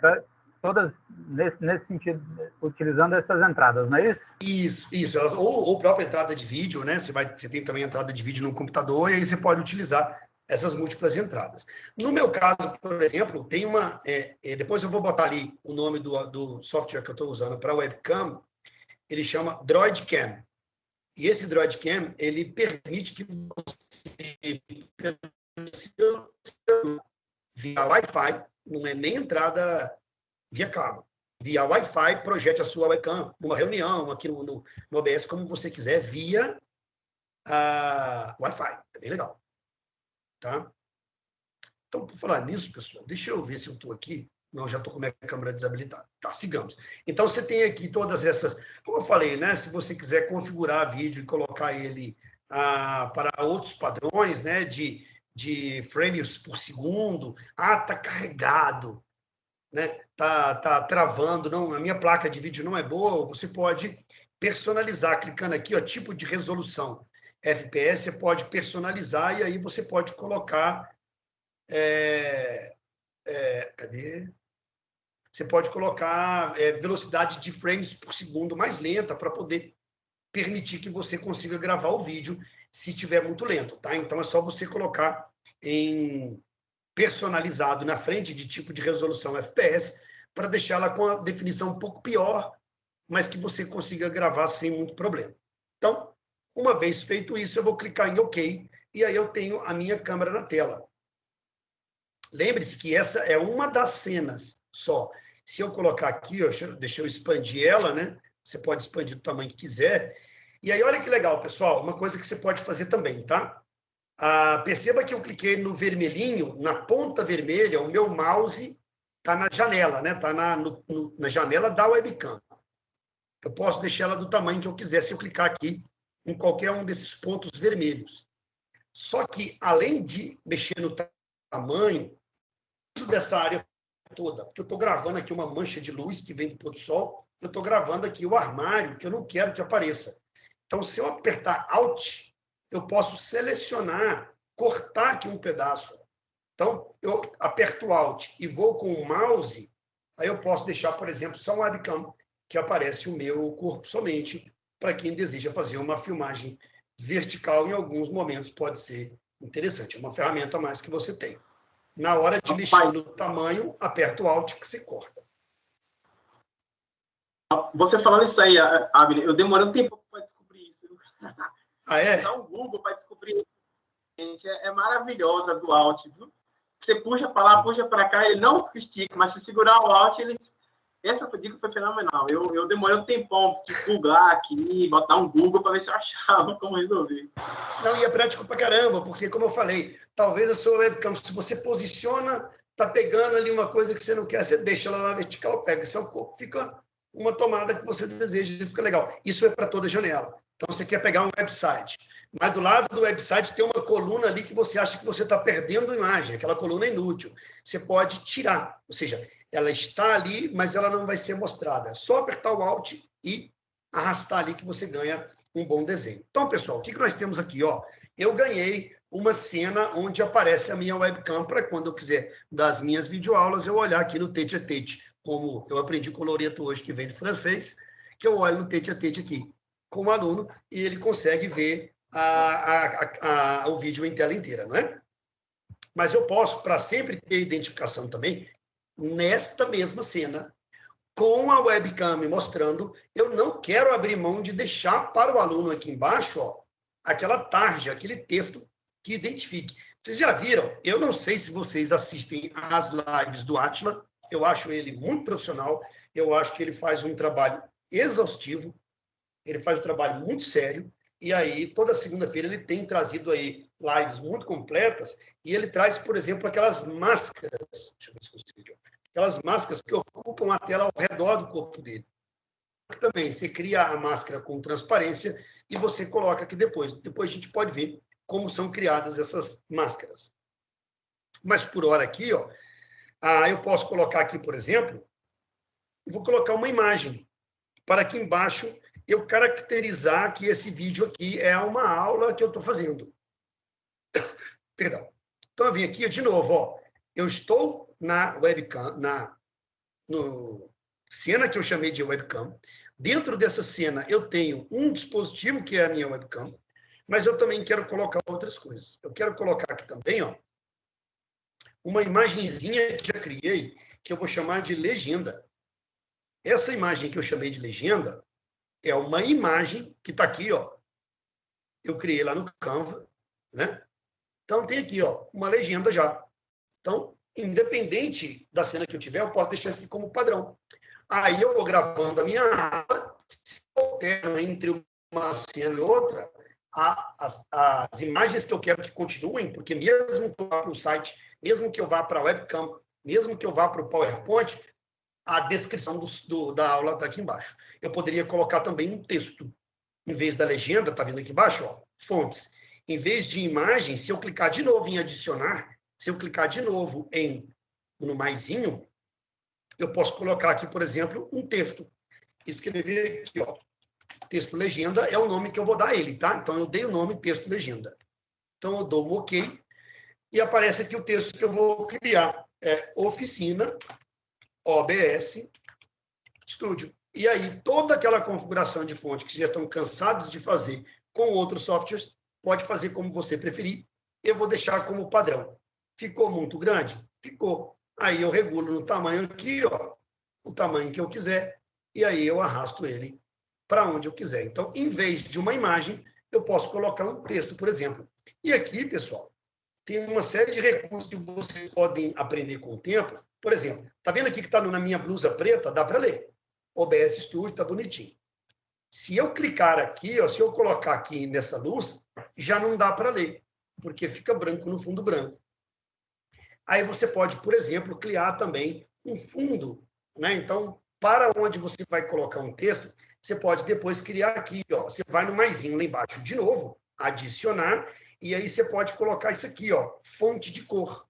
todas nesse sentido, utilizando essas entradas, não é isso? Isso. Ou própria entrada de vídeo, né? Você tem também entrada de vídeo no computador e aí você pode utilizar essas múltiplas entradas. No meu caso, por exemplo, tem uma... depois eu vou botar ali o nome do software que eu estou usando para webcam, ele chama DroidCam. E esse DroidCam, ele permite que você, via Wi-Fi, não é nem entrada via cabo, via Wi-Fi, projete a sua webcam numa reunião, aqui no OBS, como você quiser, via Wi-Fi. É bem legal. Tá? Então, por falar nisso, pessoal, deixa eu ver se eu estou aqui. Não, já estou com a minha câmera desabilitada. Tá, sigamos. Então, você tem aqui todas essas... Como eu falei, né? Se você quiser configurar vídeo e colocar ele para outros padrões, né? De frames por segundo. Tá carregado, né? Tá travando. Não, a minha placa de vídeo não é boa. Você pode personalizar, clicando aqui, ó, tipo de resolução. FPS, você pode personalizar e aí você pode colocar... cadê? Você pode colocar velocidade de frames por segundo mais lenta para poder permitir que você consiga gravar o vídeo se estiver muito lento, tá? Então, é só você colocar em personalizado na frente de tipo de resolução FPS para deixá-la com a definição um pouco pior, mas que você consiga gravar sem muito problema. Então, uma vez feito isso, eu vou clicar em OK e aí eu tenho a minha câmera na tela. Lembre-se que essa é uma das cenas só. Se eu colocar aqui, ó, deixa eu expandir ela, né? Você pode expandir do tamanho que quiser. E aí, olha que legal, pessoal, uma coisa que você pode fazer também, tá? Perceba que eu cliquei no vermelhinho, na ponta vermelha, o meu mouse está na janela, né? Está na janela da webcam. Eu posso deixar ela do tamanho que eu quiser, se eu clicar aqui em qualquer um desses pontos vermelhos. Só que, além de mexer no tamanho dessa área toda, porque eu estou gravando aqui uma mancha de luz que vem do pôr do sol, eu estou gravando aqui o armário, que eu não quero que apareça. Então, se eu apertar Alt, eu posso selecionar, cortar aqui um pedaço. Então, eu aperto o Alt e vou com o mouse, aí eu posso deixar, por exemplo, só um webcam, que aparece o meu corpo somente, para quem deseja fazer uma filmagem vertical, em alguns momentos pode ser interessante. É uma ferramenta a mais que você tem. Na hora de mexer no tamanho, aperta o Alt que você corta. Você falando isso aí, Abner, eu demorei um tempo para descobrir isso. É? Dá um Google para descobrir isso. Gente, é maravilhosa do Alt, viu? Você puxa para lá, puxa para cá, ele não estica, mas se segurar o Alt, ele... Essa dica foi fenomenal. Eu demorei um tempão de googlar aqui, botar um Google para ver se eu achava como resolver. Não, e é prático pra caramba, porque, como eu falei, talvez a sua webcam, se você posiciona, tá pegando ali uma coisa que você não quer, você deixa ela na vertical, pega seu corpo, fica uma tomada que você deseja e fica legal. Isso é para toda janela. Então, você quer pegar um website, mas do lado do website tem uma coluna ali que você acha que você está perdendo imagem, aquela coluna é inútil. Você pode tirar, ou seja, ela está ali, mas ela não vai ser mostrada. É só apertar o Alt e arrastar ali que você ganha um bom desenho. Então, pessoal, o que nós temos aqui? Ó? Eu ganhei uma cena onde aparece a minha webcam para quando eu quiser das minhas videoaulas, eu olhar aqui no tete-a-tete, como eu aprendi com o Loreto hoje, que vem de francês, que eu olho no tete-a-tete aqui com o aluno e ele consegue ver o vídeo em tela inteira, não é? Mas eu posso, para sempre ter identificação também, nesta mesma cena, com a webcam me mostrando, eu não quero abrir mão de deixar para o aluno aqui embaixo, ó, aquela tarja, aquele texto que identifique. Vocês já viram? Eu não sei se vocês assistem às lives do Átila, eu acho ele muito profissional, eu acho que ele faz um trabalho exaustivo, ele faz um trabalho muito sério, e aí, toda segunda-feira, ele tem trazido aí lives muito completas, e ele traz, por exemplo, aquelas máscaras, deixa eu ver se consigo, aquelas máscaras que ocupam a tela ao redor do corpo dele. Também, você cria a máscara com transparência e você coloca aqui depois. Depois a gente pode ver como são criadas essas máscaras. Mas, por hora aqui, ó, Eu posso colocar aqui, por exemplo, vou colocar uma imagem para aqui embaixo eu caracterizar que esse vídeo aqui é uma aula que eu estou fazendo. Perdão. Então, eu vim aqui de novo. Ó. Eu estou na webcam, no cena que eu chamei de webcam. Dentro dessa cena, eu tenho um dispositivo que é a minha webcam, mas eu também quero colocar outras coisas. Eu quero colocar aqui também ó, uma imagenzinha que já criei, que eu vou chamar de legenda. Essa imagem que eu chamei de legenda é uma imagem que está aqui, ó. Eu criei lá no Canva, né? Então, tem aqui, ó, uma legenda já. Então, independente da cena que eu tiver, eu posso deixar isso aqui como padrão. Aí eu vou gravando a minha aula, se eu altero entre uma cena e outra, as imagens que eu quero que continuem, porque mesmo que eu vá para o site, mesmo que eu vá para a webcam, mesmo que eu vá para o PowerPoint, a descrição da aula está aqui embaixo. Eu poderia colocar também um texto. Em vez da legenda, está vindo aqui embaixo, ó, fontes. Em vez de imagem, se eu clicar de novo em adicionar, se eu clicar de novo no maisinho, eu posso colocar aqui, por exemplo, um texto. Escrever aqui, ó, texto legenda é o nome que eu vou dar a ele, tá? Então, eu dei o nome texto legenda. Então, eu dou um OK e aparece aqui o texto que eu vou criar. É Oficina OBS Studio. E aí, toda aquela configuração de fonte que já estão cansados de fazer com outros softwares, pode fazer como você preferir. Eu vou deixar como padrão. Ficou muito grande? Ficou. Aí eu regulo no tamanho aqui, ó, o tamanho que eu quiser, e aí eu arrasto ele para onde eu quiser. Então, em vez de uma imagem, eu posso colocar um texto, por exemplo. E aqui, pessoal, tem uma série de recursos que vocês podem aprender com o tempo. Por exemplo, tá vendo aqui que está na minha blusa preta? Dá para ler. OBS Studio está bonitinho. Se eu clicar aqui, ó, se eu colocar aqui nessa luz, já não dá para ler, porque fica branco no fundo branco. Aí você pode, por exemplo, criar também um fundo, né? Então, para onde você vai colocar um texto, você pode depois criar aqui, ó. Você vai no maisinho lá embaixo de novo, adicionar, e aí você pode colocar isso aqui, ó, fonte de cor.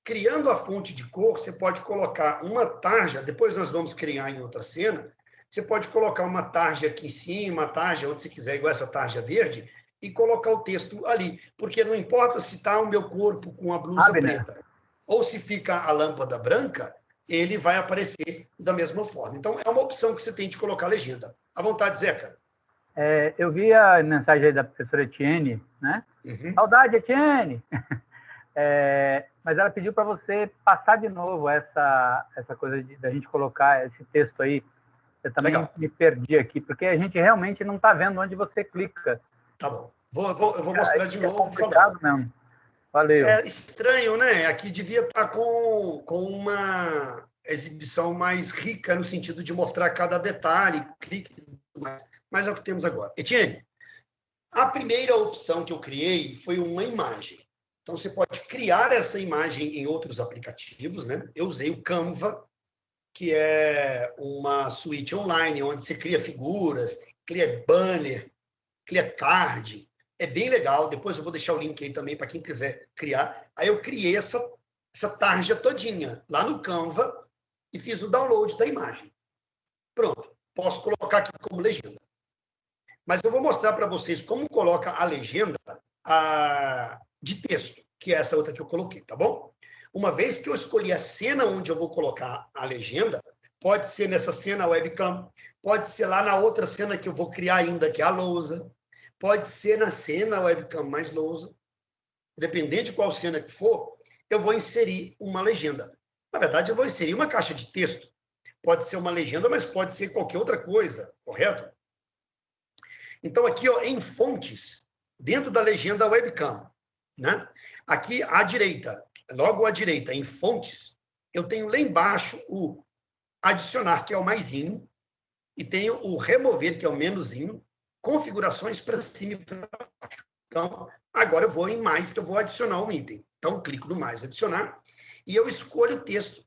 Criando a fonte de cor, você pode colocar uma tarja, depois nós vamos criar em outra cena, você pode colocar uma tarja aqui em cima, uma tarja onde você quiser, igual essa tarja verde, e colocar o texto ali. Porque não importa se está o meu corpo com a blusa preta, ou se fica a lâmpada branca, ele vai aparecer da mesma forma. Então, é uma opção que você tem de colocar a legenda. À vontade, Zeca. Eu vi a mensagem aí da professora Etienne, né? Uhum. Saudade, Etienne! Mas ela pediu para você passar de novo essa coisa da gente colocar esse texto aí. Eu também me perdi aqui, porque a gente realmente não está vendo onde você clica. Tá bom. Eu vou mostrar de novo. É complicado mesmo. Valeu. É estranho, né? Aqui devia estar com uma exibição mais rica, no sentido de mostrar cada detalhe, clique, mas é o que temos agora. Etienne, a primeira opção que eu criei foi uma imagem. Então, você pode criar essa imagem em outros aplicativos, né? Eu usei o Canva, que é uma suíte online, onde você cria figuras, cria banner, cria card. É bem legal. Depois eu vou deixar o link aí também para quem quiser criar. Aí eu criei essa tarja todinha lá no Canva e fiz o download da imagem. Pronto. Posso colocar aqui como legenda. Mas eu vou mostrar para vocês como coloca a legenda de texto, que é essa outra que eu coloquei, tá bom? Uma vez que eu escolhi a cena onde eu vou colocar a legenda, pode ser nessa cena webcam, pode ser lá na outra cena que eu vou criar ainda, que é a lousa, pode ser na cena webcam mais lousa. Dependendo de qual cena que for, eu vou inserir uma legenda. Na verdade, eu vou inserir uma caixa de texto. Pode ser uma legenda, mas pode ser qualquer outra coisa, correto? Então, aqui, ó, em fontes, dentro da legenda webcam, né? Aqui à direita, logo à direita, em fontes, eu tenho lá embaixo o adicionar, que é o maisinho, e tenho o remover, que é o menuzinho, configurações para cima e para baixo. Então, agora eu vou em mais, que eu vou adicionar um item. Então, clico no mais, adicionar, e eu escolho o texto.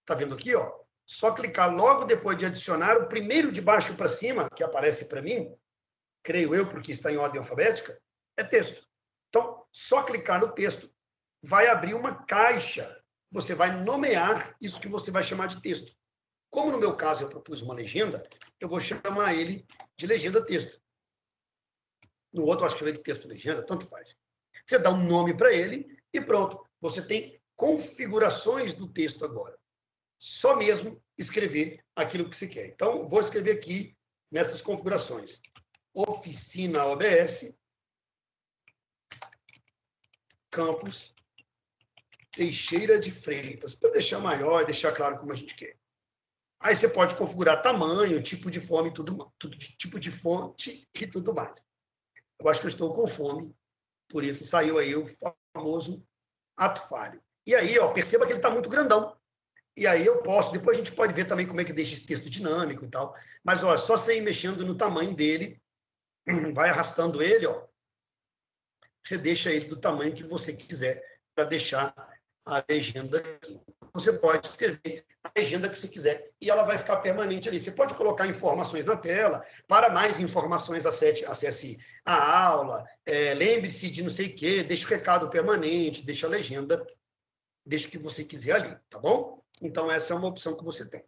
Tá vendo aqui, ó? Só clicar logo depois de adicionar, o primeiro de baixo para cima, que aparece para mim, creio eu, porque está em ordem alfabética, é texto. Então, só clicar no texto, vai abrir uma caixa você vai nomear isso que você vai chamar de texto. Como no meu caso eu propus uma legenda, eu vou chamar ele de legenda texto. No outro, eu acho que chamei de texto legenda, tanto faz. Você dá um nome para ele e pronto. Você tem configurações do texto agora. Só mesmo escrever aquilo que você quer. Então, vou escrever aqui nessas configurações. Oficina OBS, Campos Teixeira de Freitas. Para deixar maior e deixar claro como a gente quer. Aí você pode configurar tamanho, tipo de fome, tipo de fonte e tudo mais. Eu acho que eu estou com fome, por isso saiu aí o famoso ato falho. E aí, ó, perceba que ele está muito grandão. E aí eu posso, depois a gente pode ver também como é que deixa esse texto dinâmico e tal. Mas, ó, só você ir mexendo no tamanho dele, vai arrastando ele, ó. Você deixa ele do tamanho que você quiser para deixar a legenda aqui. Você pode escrever a legenda que você quiser e ela vai ficar permanente ali. Você pode colocar informações na tela. Para mais informações, acesse a aula, lembre-se de não sei o quê, deixa o recado permanente, deixa a legenda, deixa o que você quiser ali, tá bom? Então, essa é uma opção que você tem.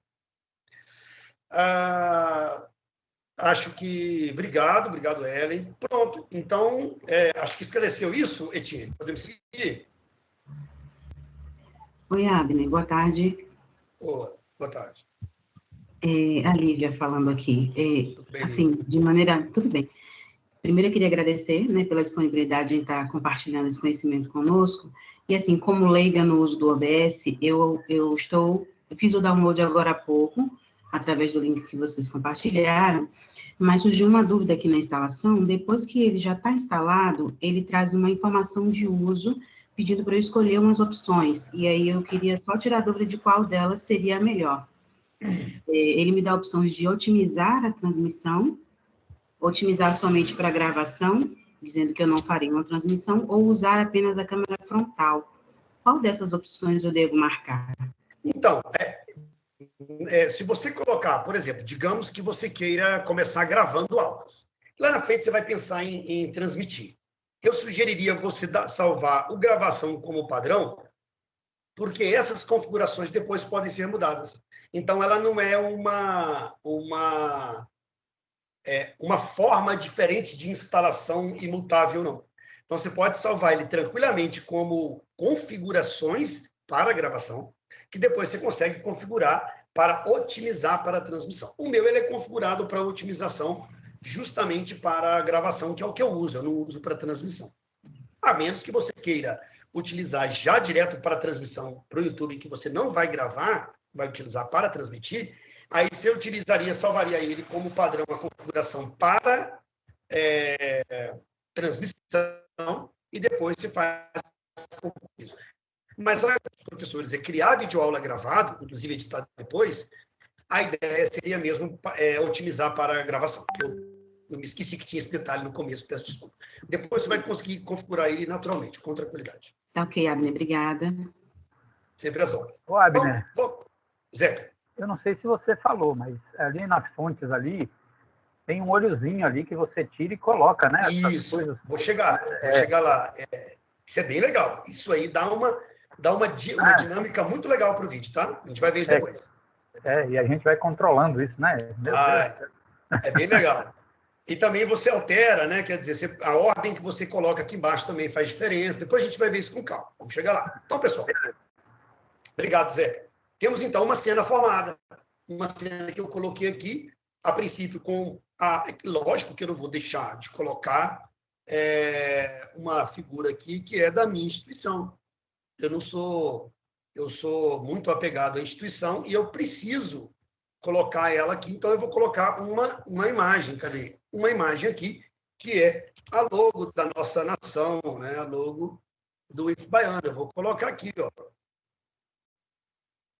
Acho que... Obrigado, Ellen. Pronto. Então, acho que esclareceu isso, Etienne. Podemos seguir? Oi, Abner. Boa tarde. Boa tarde. A Lívia falando aqui. Tudo bem, assim, Lívia? de maneira... Tudo bem. Primeiro, eu queria agradecer, né, pela disponibilidade em estar compartilhando esse conhecimento conosco. E, assim, como leiga no uso do OBS, eu fiz o download agora há pouco, através do link que vocês compartilharam, mas surgiu uma dúvida aqui na instalação. Depois que ele já está instalado, ele traz uma informação de uso, pedindo para eu escolher umas opções. E aí eu queria só tirar a dúvida de qual delas seria a melhor. Ele me dá opções de otimizar a transmissão, otimizar somente para gravação, dizendo que eu não farei uma transmissão, ou usar apenas a câmera frontal. Qual dessas opções eu devo marcar? Então, se você colocar, por exemplo, digamos que você queira começar gravando aulas. Lá na frente você vai pensar em transmitir. Eu sugeriria você salvar o gravação como padrão, porque essas configurações depois podem ser mudadas. Então, ela não é uma forma diferente de instalação imutável, não. Então, você pode salvar ele tranquilamente como configurações para a gravação, que depois você consegue configurar para otimizar para a transmissão. O meu ele é configurado para otimização justamente para a gravação, que é o que eu uso, eu não uso para transmissão. A menos que você queira utilizar já direto para a transmissão para o YouTube, que você não vai gravar, vai utilizar para transmitir, aí você salvaria ele como padrão a configuração para transmissão e depois você faz isso. Mas a dos professores é criar videoaula gravado, inclusive editado depois, a ideia seria mesmo otimizar para a gravação. Eu me esqueci que tinha esse detalhe no começo, peço desculpa. Depois você vai conseguir configurar ele naturalmente, com tranquilidade. Tá ok, Abner, obrigada. Sempre às ordens. Ô, Abner. Zeca. Eu não sei se você falou, mas ali nas fontes ali, tem um olhozinho ali que você tira e coloca, né? Isso, vou chegar lá. Isso é bem legal. Isso aí dá uma dinâmica muito legal para o vídeo, tá? A gente vai ver isso depois. E a gente vai controlando isso, né? Meu Deus. É bem legal. E também você altera, né? Quer dizer, a ordem que você coloca aqui embaixo também faz diferença. Depois a gente vai ver isso com calma. Vamos chegar lá. Então, pessoal. Obrigado, Zé. Temos, então, uma cena formada. Uma cena que eu coloquei aqui, a princípio, com lógico que eu não vou deixar de colocar uma figura aqui que é da minha instituição. Eu sou muito apegado à instituição e eu preciso colocar ela aqui, então eu vou colocar uma imagem. Cadê? Uma imagem aqui, que é a logo da nossa nação, né? A logo do IF Baiano. Eu vou colocar aqui, ó.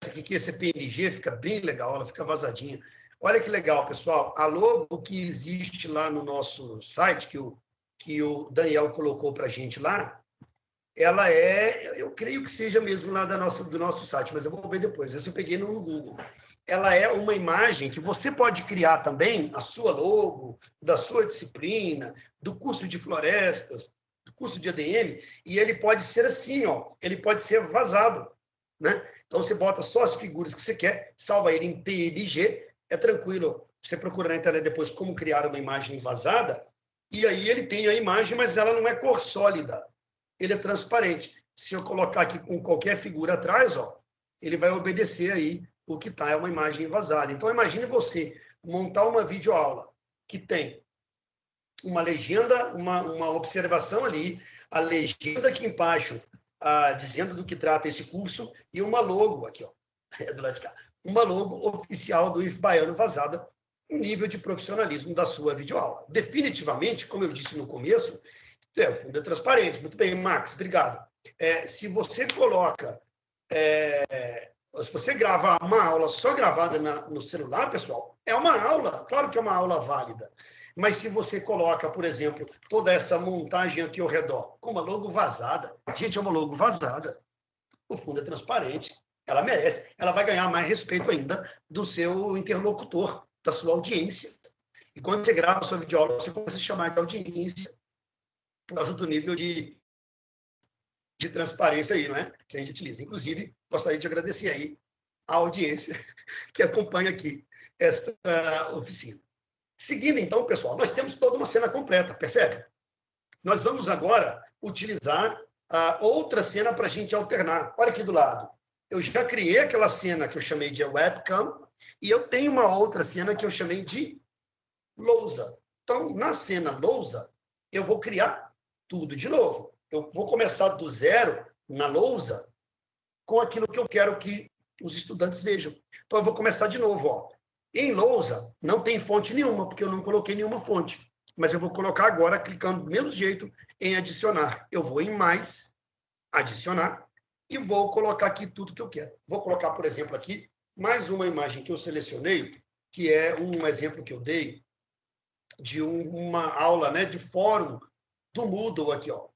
Essa aqui, que esse PNG fica bem legal, ela fica vazadinha. Olha que legal, pessoal. A logo que existe lá no nosso site, que o Daniel colocou para a gente lá, ela eu creio que seja mesmo lá do nosso site, mas eu vou ver depois. Essa eu peguei no Google. Ela é uma imagem que você pode criar também, a sua logo, da sua disciplina, do curso de florestas, do curso de ADM, e ele pode ser assim, ó, ele pode ser vazado. né? Então, você bota só as figuras que você quer, salva ele em PNG, é tranquilo. Você procura na internet depois como criar uma imagem vazada, e aí ele tem a imagem, mas ela não é cor sólida. Ele é transparente. Se eu colocar aqui com qualquer figura atrás, ó, ele vai obedecer aí o que está, é uma imagem vazada. Então, imagine você montar uma videoaula que tem uma legenda, uma observação ali, a legenda aqui embaixo, dizendo do que trata esse curso, e uma logo aqui, ó, do lado de cá. Uma logo oficial do IF Baiano vazada, um nível de profissionalismo da sua videoaula. Definitivamente, como eu disse no começo, o fundo é transparente. Muito bem, Max, obrigado. Se você coloca... se você grava uma aula só gravada no celular, pessoal, é uma aula, claro que é uma aula válida. Mas se você coloca, por exemplo, toda essa montagem aqui ao redor, com uma logo vazada, gente, é uma logo vazada, o fundo é transparente, ela merece, ela vai ganhar mais respeito ainda do seu interlocutor, da sua audiência. E quando você grava a sua videoaula, você começa a chamar de audiência, por causa do nível de transparência aí, não é? Que a gente utiliza. Inclusive, gostaria de agradecer aí a audiência que acompanha aqui esta oficina. Seguindo, então, pessoal, nós temos toda uma cena completa, percebe? Nós vamos agora utilizar outra cena para a gente alternar. Olha aqui do lado. Eu já criei aquela cena que eu chamei de webcam e eu tenho uma outra cena que eu chamei de lousa. Então, na cena lousa, eu vou criar tudo de novo. Eu vou começar do zero na lousa com aquilo que eu quero que os estudantes vejam. Então, eu vou começar de novo, ó. Em lousa, não tem fonte nenhuma, porque eu não coloquei nenhuma fonte. Mas eu vou colocar agora, clicando do mesmo jeito, em adicionar. Eu vou em mais, adicionar, e vou colocar aqui tudo que eu quero. Vou colocar, por exemplo, aqui, mais uma imagem que eu selecionei, que é um exemplo que eu dei de uma aula, né, de fórum do Moodle aqui, ó.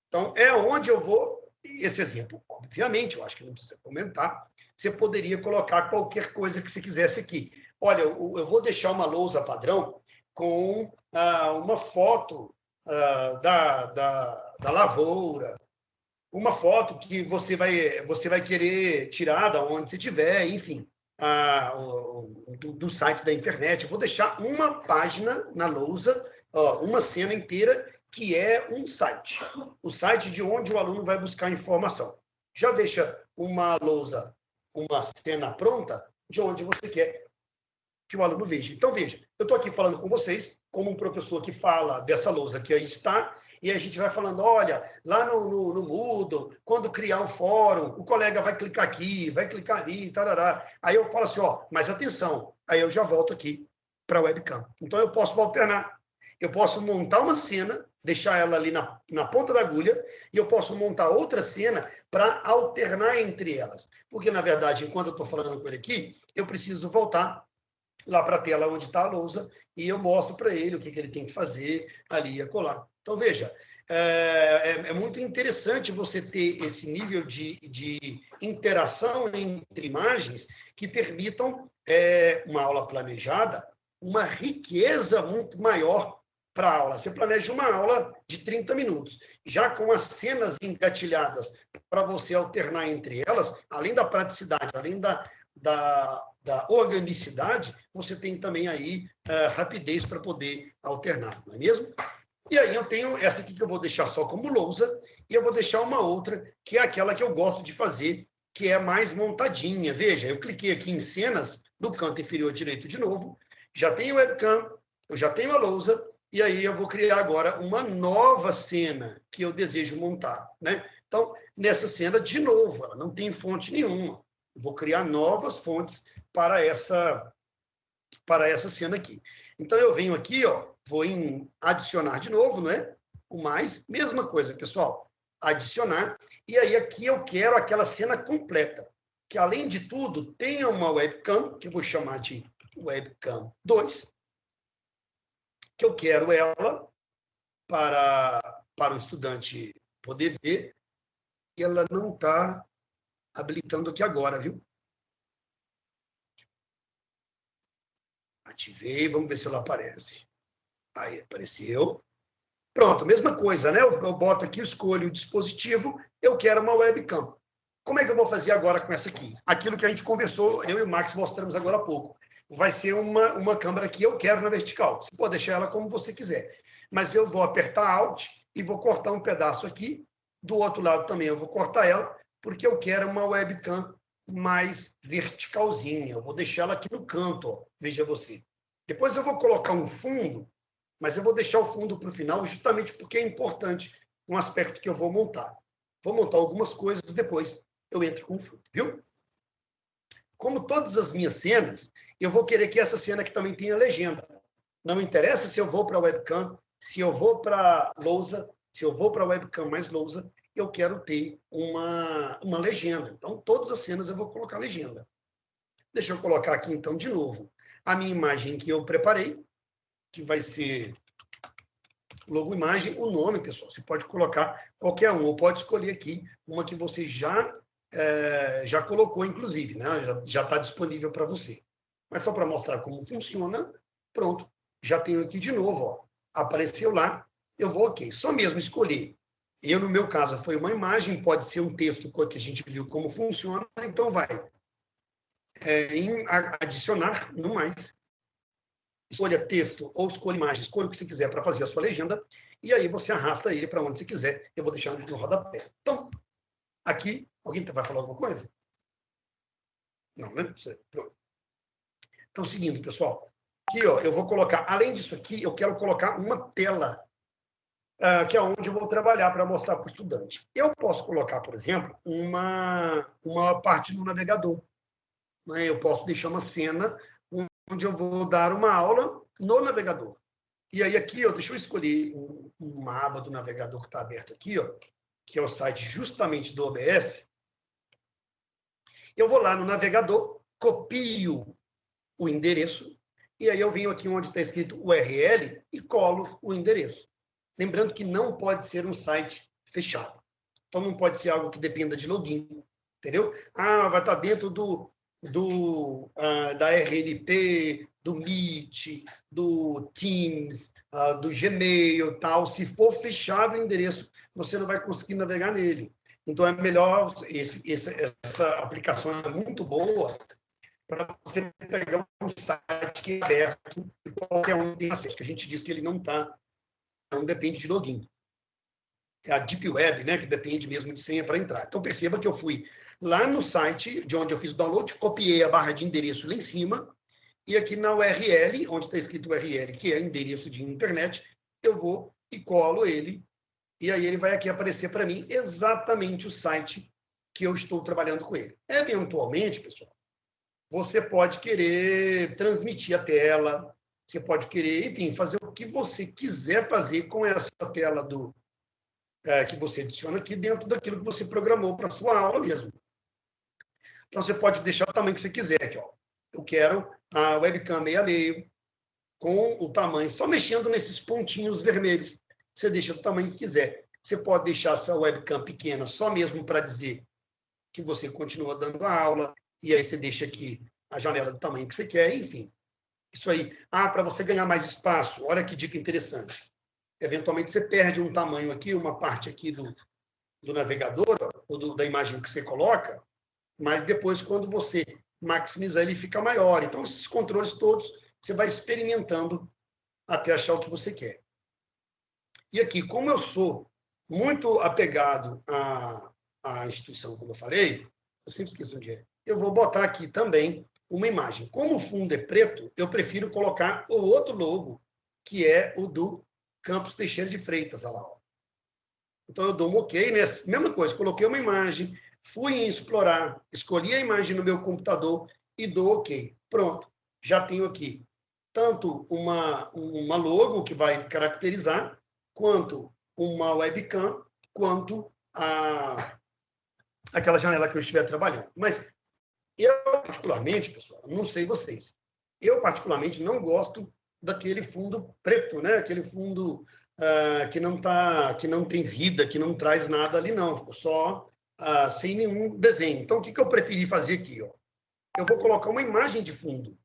Então, é onde eu vou... Esse exemplo, obviamente, eu acho que não precisa comentar, você poderia colocar qualquer coisa que você quisesse aqui. Olha, eu vou deixar uma lousa padrão com uma foto da lavoura, uma foto que você vai querer tirar da onde você estiver, enfim, do site da internet. Eu vou deixar uma página na lousa, uma cena inteira, que é um site. O site de onde o aluno vai buscar informação. Já deixa uma lousa, uma cena pronta, de onde você quer que o aluno veja. Então, veja, eu estou aqui falando com vocês, como um professor que fala dessa lousa que aí está, e a gente vai falando, olha, lá no Moodle, quando criar um fórum, o colega vai clicar aqui, vai clicar ali, tarará. Aí eu falo assim, ó, mas atenção, aí eu já volto aqui para a webcam. Então, eu posso alternar. Eu posso montar uma cena, deixar ela ali na ponta da agulha, e eu posso montar outra cena para alternar entre elas. Porque, na verdade, enquanto eu estou falando com ele aqui, eu preciso voltar lá para a tela onde está a lousa, e eu mostro para ele o que ele tem que fazer ali e acolá. Então, veja, é muito interessante você ter esse nível de interação entre imagens que permitam uma aula planejada, uma riqueza muito maior para a aula. Você planeja uma aula de 30 minutos, já com as cenas engatilhadas para você alternar entre elas, além da praticidade, além da organicidade, você tem também aí rapidez para poder alternar, não é mesmo? E aí eu tenho essa aqui que eu vou deixar só como lousa, e eu vou deixar uma outra, que é aquela que eu gosto de fazer, que é mais montadinha. Veja, eu cliquei aqui em cenas, no canto inferior direito de novo, já tenho webcam, eu já tenho a lousa, e aí eu vou criar agora uma nova cena que eu desejo montar, né? Então, nessa cena, de novo, ela não tem fonte nenhuma. Eu vou criar novas fontes para essa cena aqui. Então, eu venho aqui, ó, vou em adicionar de novo, né? O mais, mesma coisa, pessoal. Adicionar. E aí, aqui eu quero aquela cena completa. Que, além de tudo, tenha uma webcam, que eu vou chamar de webcam 2, que eu quero ela para o estudante poder ver, e ela não está habilitando aqui agora, viu? Ativei, vamos ver se ela aparece. Aí, apareceu. Pronto, mesma coisa, né? Eu boto aqui, escolho o dispositivo, eu quero uma webcam. Como é que eu vou fazer agora com essa aqui? Aquilo que a gente conversou, eu e o Max mostramos agora há pouco. Vai ser uma câmera que eu quero na vertical. Você pode deixar ela como você quiser. Mas eu vou apertar Alt e vou cortar um pedaço aqui. Do outro lado também eu vou cortar ela, porque eu quero uma webcam mais verticalzinha. Eu vou deixar ela aqui no canto, ó. Veja você. Depois eu vou colocar um fundo, mas eu vou deixar o fundo para o final, justamente porque é importante um aspecto que eu vou montar. Vou montar algumas coisas, depois eu entro com o fundo, viu? Como todas as minhas cenas, eu vou querer que essa cena aqui também tenha legenda. Não interessa se eu vou para a webcam, se eu vou para lousa, se eu vou para a webcam mais lousa, eu quero ter uma legenda. Então, todas as cenas eu vou colocar legenda. Deixa eu colocar aqui, então, de novo, a minha imagem que eu preparei, que vai ser logo imagem, o nome, pessoal. Você pode colocar qualquer um, ou pode escolher aqui uma que você já colocou, inclusive, né? Já está disponível para você. Mas só para mostrar como funciona, pronto. Já tenho aqui de novo, ó. Apareceu lá, eu vou, ok. Só mesmo escolher. Eu, no meu caso, foi uma imagem, pode ser um texto que a gente viu como funciona, então vai em adicionar, no mais, escolha texto ou escolha imagem, escolha o que você quiser para fazer a sua legenda, e aí você arrasta ele para onde você quiser. Eu vou deixar no rodapé. Então, aqui, alguém vai falar alguma coisa? Não, né? Pronto. Então, seguindo, pessoal. Aqui, ó, eu vou colocar, além disso aqui, eu quero colocar uma tela, que é onde eu vou trabalhar para mostrar para o estudante. Eu posso colocar, por exemplo, uma parte no navegador. Né? Eu posso deixar uma cena onde eu vou dar uma aula no navegador. E aí aqui, ó, deixa eu escolher uma aba do navegador que está aberto aqui, ó, que é o site justamente do OBS. Eu vou lá no navegador, copio o endereço, e aí eu venho aqui onde está escrito URL e colo o endereço. Lembrando que não pode ser um site fechado. Então, não pode ser algo que dependa de login, entendeu? Vai estar dentro da RNP, do Meet, do Teams, do Gmail, tal. Se for fechado o endereço, você não vai conseguir navegar nele. Então, é melhor, essa aplicação é muito boa para você pegar um site que é aberto e qualquer um tem acesso, que a gente diz que ele não depende de login. É a Deep Web, né, que depende mesmo de senha para entrar. Então, perceba que eu fui lá no site de onde eu fiz o download, copiei a barra de endereço lá em cima, e aqui na URL, onde está escrito URL, que é endereço de internet, eu vou e colo ele, e aí ele vai aqui aparecer para mim exatamente o site que eu estou trabalhando com ele. Eventualmente, pessoal, você pode querer transmitir a tela, você pode querer, enfim, fazer o que você quiser fazer com essa tela que você adiciona aqui dentro daquilo que você programou para a sua aula mesmo. Então, você pode deixar o tamanho que você quiser aqui, ó. Eu quero a webcam meio a meio, com o tamanho, só mexendo nesses pontinhos vermelhos. Você deixa do tamanho que quiser. Você pode deixar essa webcam pequena só mesmo para dizer que você continua dando a aula, e aí você deixa aqui a janela do tamanho que você quer, enfim. Isso aí. Para você ganhar mais espaço, olha que dica interessante. Eventualmente você perde um tamanho aqui, uma parte aqui do navegador, ou da imagem que você coloca, mas depois, quando você maximizar, ele fica maior. Então, esses controles todos, você vai experimentando até achar o que você quer. E aqui, como eu sou muito apegado à instituição, como eu falei, eu sempre esqueço onde é, eu vou botar aqui também uma imagem. Como o fundo é preto, eu prefiro colocar o outro logo, que é o do Campus Teixeira de Freitas. Olha lá, ó. Então, eu dou um OK, né? Mesma coisa, coloquei uma imagem, fui em explorar, escolhi a imagem no meu computador e dou OK. Pronto, já tenho aqui tanto uma logo que vai caracterizar, quanto uma webcam, quanto aquela janela que eu estiver trabalhando. Mas eu, particularmente, pessoal, não sei vocês, eu, particularmente, não gosto daquele fundo preto, né? Aquele fundo que não tem vida, que não traz nada ali, não. Ficou só sem nenhum desenho. Então, o que eu preferi fazer aqui? Ó? Eu vou colocar uma imagem de fundo,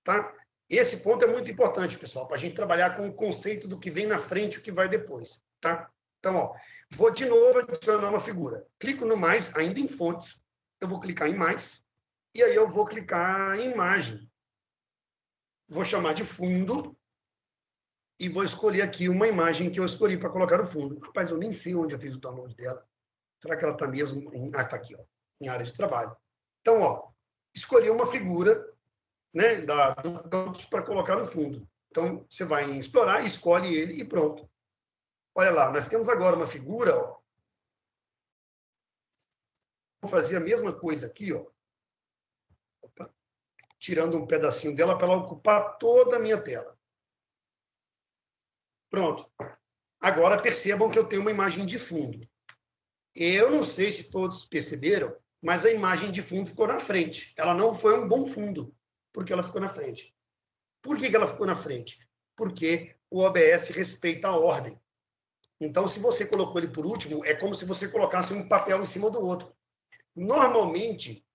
tá? Esse ponto é muito importante, pessoal, para a gente trabalhar com o conceito do que vem na frente e o que vai depois, tá? Então, ó, vou de novo adicionar uma figura. Clico no mais, ainda em fontes, eu vou clicar em mais, e aí eu vou clicar em imagem. Vou chamar de fundo, e vou escolher aqui uma imagem que eu escolhi para colocar no fundo. Rapaz, eu nem sei onde eu fiz o download dela. Será que ela está mesmo em... Ah, está aqui, ó, em área de trabalho. Então, ó, escolhi uma figura, né, do campus para colocar no fundo. Então, você vai em explorar, escolhe ele e pronto. Olha lá, nós temos agora uma figura, ó. Vou fazer a mesma coisa aqui, ó. Opa. Tirando um pedacinho dela para ela ocupar toda a minha tela. Pronto. Agora percebam que eu tenho uma imagem de fundo. Eu não sei se todos perceberam, mas a imagem de fundo ficou na frente. Ela não foi um bom fundo, porque ela ficou na frente. Por que ela ficou na frente? Porque o OBS respeita a ordem. Então, se você colocou ele por último, é como se você colocasse um papel em cima do outro. Normalmente,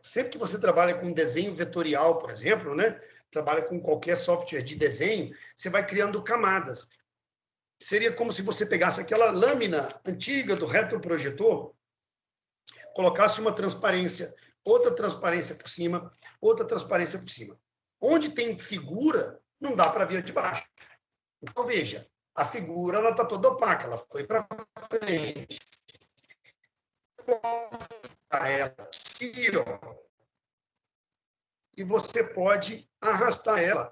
sempre que você trabalha com desenho vetorial, por exemplo, né, trabalha com qualquer software de desenho, você vai criando camadas. Seria como se você pegasse aquela lâmina antiga do retroprojetor, colocasse uma transparência, outra transparência por cima, outra transparência por cima. Onde tem figura, não dá para ver de baixo. Então, veja, a figura ela está toda opaca, ela foi para frente. Ela aqui, ó, e você pode arrastar ela.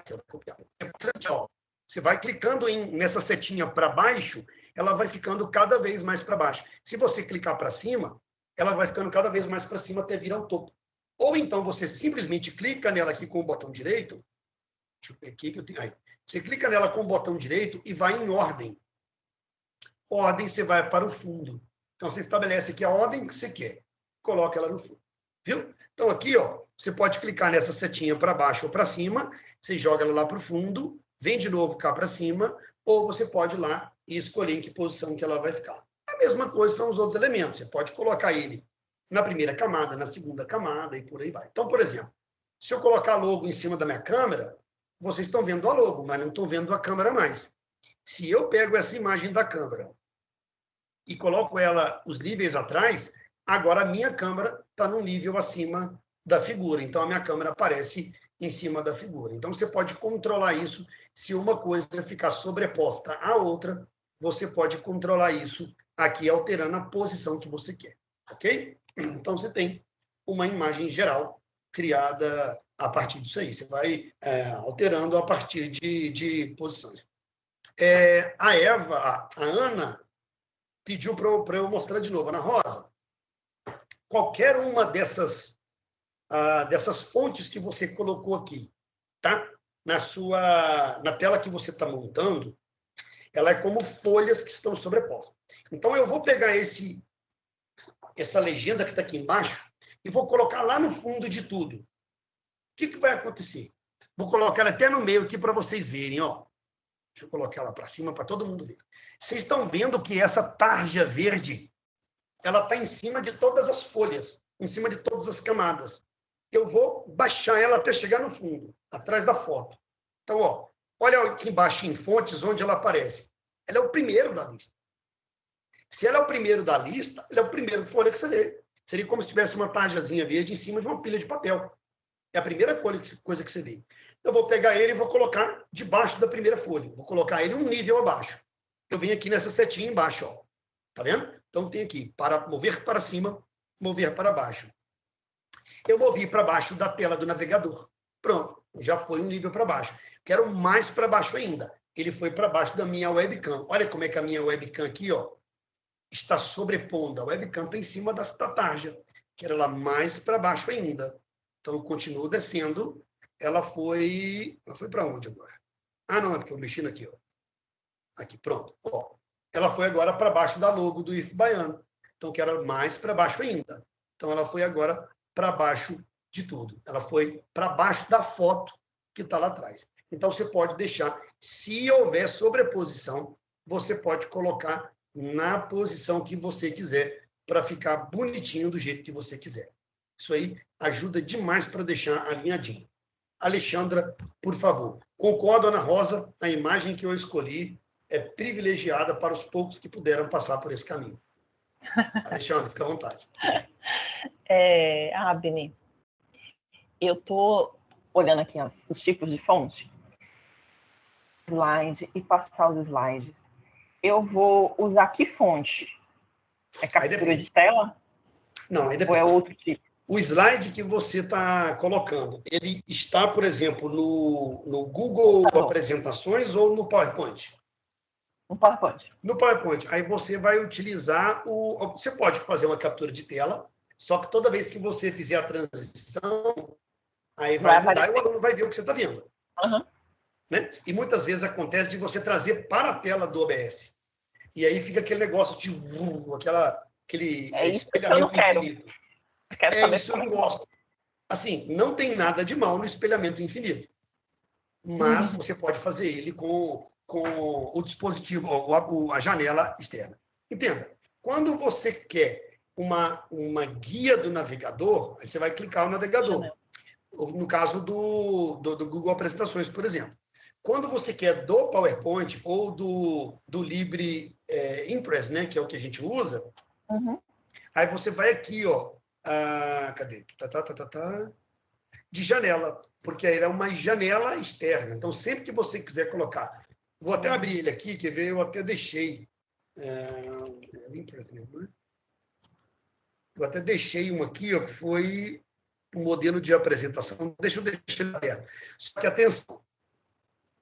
Você vai clicando nessa setinha para baixo, ela vai ficando cada vez mais para baixo. Se você clicar para cima, ela vai ficando cada vez mais para cima até virar o topo. Ou então você simplesmente clica nela aqui com o botão direito. Deixa eu ver aqui que eu tenho. Aí. Você clica nela com o botão direito e vai em ordem. Ordem, você vai para o fundo. Então, você estabelece aqui a ordem que você quer. Coloca ela no fundo. Viu? Então, aqui, ó, você pode clicar nessa setinha para baixo ou para cima, você joga ela lá para o fundo, vem de novo cá para cima, ou você pode ir lá e escolher em que posição que ela vai ficar. A mesma coisa são os outros elementos. Você pode colocar ele na primeira camada, na segunda camada e por aí vai. Então, por exemplo, se eu colocar logo em cima da minha câmera, vocês estão vendo a logo, mas não estão vendo a câmera mais. Se eu pego essa imagem da câmera e coloco ela os níveis atrás, agora a minha câmera está num nível acima da figura. Então, a minha câmera aparece em cima da figura. Então, você pode controlar isso. Se uma coisa ficar sobreposta à outra, você pode controlar isso aqui, alterando a posição que você quer. Ok? Então, você tem uma imagem geral criada a partir disso aí. Você vai alterando a partir de posições. A Eva, a Ana, pediu para eu mostrar de novo. Ana Rosa, qualquer uma dessas fontes que você colocou aqui, tá? Na tela que você está montando, ela é como folhas que estão sobrepostas. Então, eu vou pegar essa legenda que está aqui embaixo e vou colocar lá no fundo de tudo. O que vai acontecer? Vou colocar ela até no meio aqui para vocês verem, ó. Deixa eu colocar ela para cima para todo mundo ver. Vocês estão vendo que essa tarja verde, ela está em cima de todas as folhas, em cima de todas as camadas. Eu vou baixar ela até chegar no fundo, atrás da foto. Então, ó, olha aqui embaixo em fontes onde ela aparece. Ela é o primeiro da lista. Se ela é o primeiro da lista, ela é o primeiro folha que você lê. Seria como se tivesse uma tarjazinha verde em cima de uma pilha de papel. É a primeira coisa que você vê. Eu vou pegar ele e vou colocar debaixo da primeira folha. Vou colocar ele um nível abaixo. Eu venho aqui nessa setinha embaixo, ó. Tá vendo? Então, tem aqui, para mover para cima, mover para baixo. Eu movi para baixo da tela do navegador. Pronto, já foi um nível para baixo. Quero mais para baixo ainda. Ele foi para baixo da minha webcam. Olha como é que a minha webcam aqui, ó, está sobrepondo. A webcam está em cima da tarja. Quero ela mais para baixo ainda. Então, eu continuo descendo. Ela foi para onde agora? Ah, não, é porque eu mexi aqui, ó. Aqui, pronto. Ó, ela foi agora para baixo da logo do IF Baiano. Então, quero mais para baixo ainda. Então, ela foi agora para baixo de tudo. Ela foi para baixo da foto que está lá atrás. Então, você pode deixar, se houver sobreposição, você pode colocar na posição que você quiser, para ficar bonitinho do jeito que você quiser. Isso aí ajuda demais para deixar alinhadinho. Alexandra, por favor. Concordo, Ana Rosa, a imagem que eu escolhi é privilegiada para os poucos que puderam passar por esse caminho. Alexandra, fica à vontade. Abner, eu estou olhando aqui os tipos de fonte, slide e passar os slides. Eu vou usar que fonte? É captura de tela? Não, aí ou é outro tipo? O slide que você está colocando, ele está, por exemplo, no Google Apresentações ou no PowerPoint? No PowerPoint. No PowerPoint. Aí você vai utilizar Você pode fazer uma captura de tela, só que toda vez que você fizer a transição, aí vai mudar e o aluno vai ver o que você está vendo. Uhum. Né? E muitas vezes acontece de você trazer para a tela do OBS. E aí fica aquele negócio de aquele espelhamento infinito. Isso eu não gosto. Assim, não tem nada de mal no espelhamento infinito. Mas você pode fazer ele com o dispositivo, a janela externa. Entenda, quando você quer uma guia do navegador, aí você vai clicar no navegador. No caso do Google Apresentações, por exemplo. Quando você quer do PowerPoint ou do Libre Impress, né, que é o que a gente usa, aí você vai aqui, ó, cadê? De janela, porque ele é uma janela externa. Então, sempre que você quiser colocar, vou até abrir ele aqui, quer ver? Eu até deixei. Eu até deixei um aqui, ó, que foi um modelo de apresentação. Deixa eu deixar ele aberto. Só que atenção,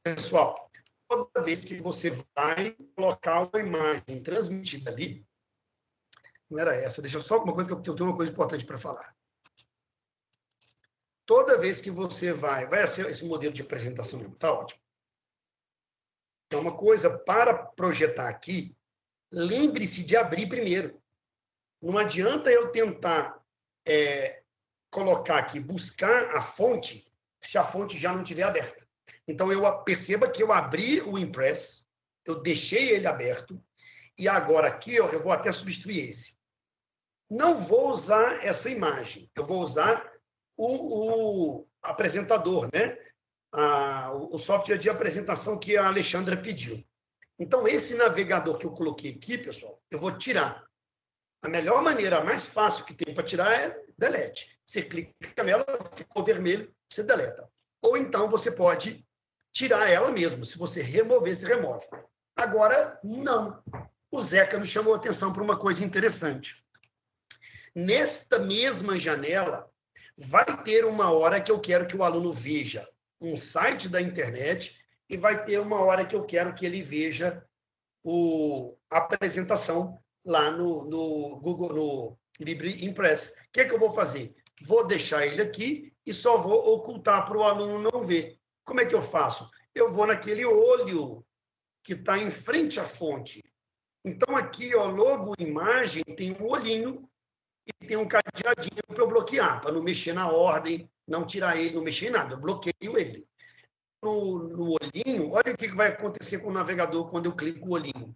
pessoal, toda vez que você vai colocar uma imagem transmitida ali, não era essa, deixa só uma coisa que eu tenho uma coisa importante para falar. Toda vez que você vai ser esse modelo de apresentação mesmo, tá ótimo. É uma coisa para projetar aqui, lembre-se de abrir primeiro. Não adianta eu tentar colocar aqui, buscar a fonte, se a fonte já não estiver aberta. Então, perceba que eu abri o Impress, eu deixei ele aberto, e agora aqui eu vou até substituir esse. Não vou usar essa imagem, eu vou usar o apresentador, né? O software de apresentação que a Alexandra pediu. Então, esse navegador que eu coloquei aqui, pessoal, eu vou tirar. A melhor maneira, a mais fácil que tem para tirar é delete. Você clica nela, ficou vermelho, você deleta. Ou então você pode tirar ela mesmo. Se você remover, você remove. Agora, não. O Zeca me chamou a atenção para uma coisa interessante. Nesta mesma janela, vai ter uma hora que eu quero que o aluno veja um site da internet e vai ter uma hora que eu quero que ele veja a apresentação lá no Google, no Libre Impress. O que é que eu vou fazer? Vou deixar ele aqui e só vou ocultar para o aluno não ver. Como é que eu faço? Eu vou naquele olho que está em frente à fonte. Então, aqui, ó, logo imagem, tem um olhinho e tem um cadeadinho para eu bloquear, para não mexer na ordem, não tirar ele, não mexer em nada. Eu bloqueio ele. No olhinho, olha o que vai acontecer com o navegador quando eu clico o olhinho.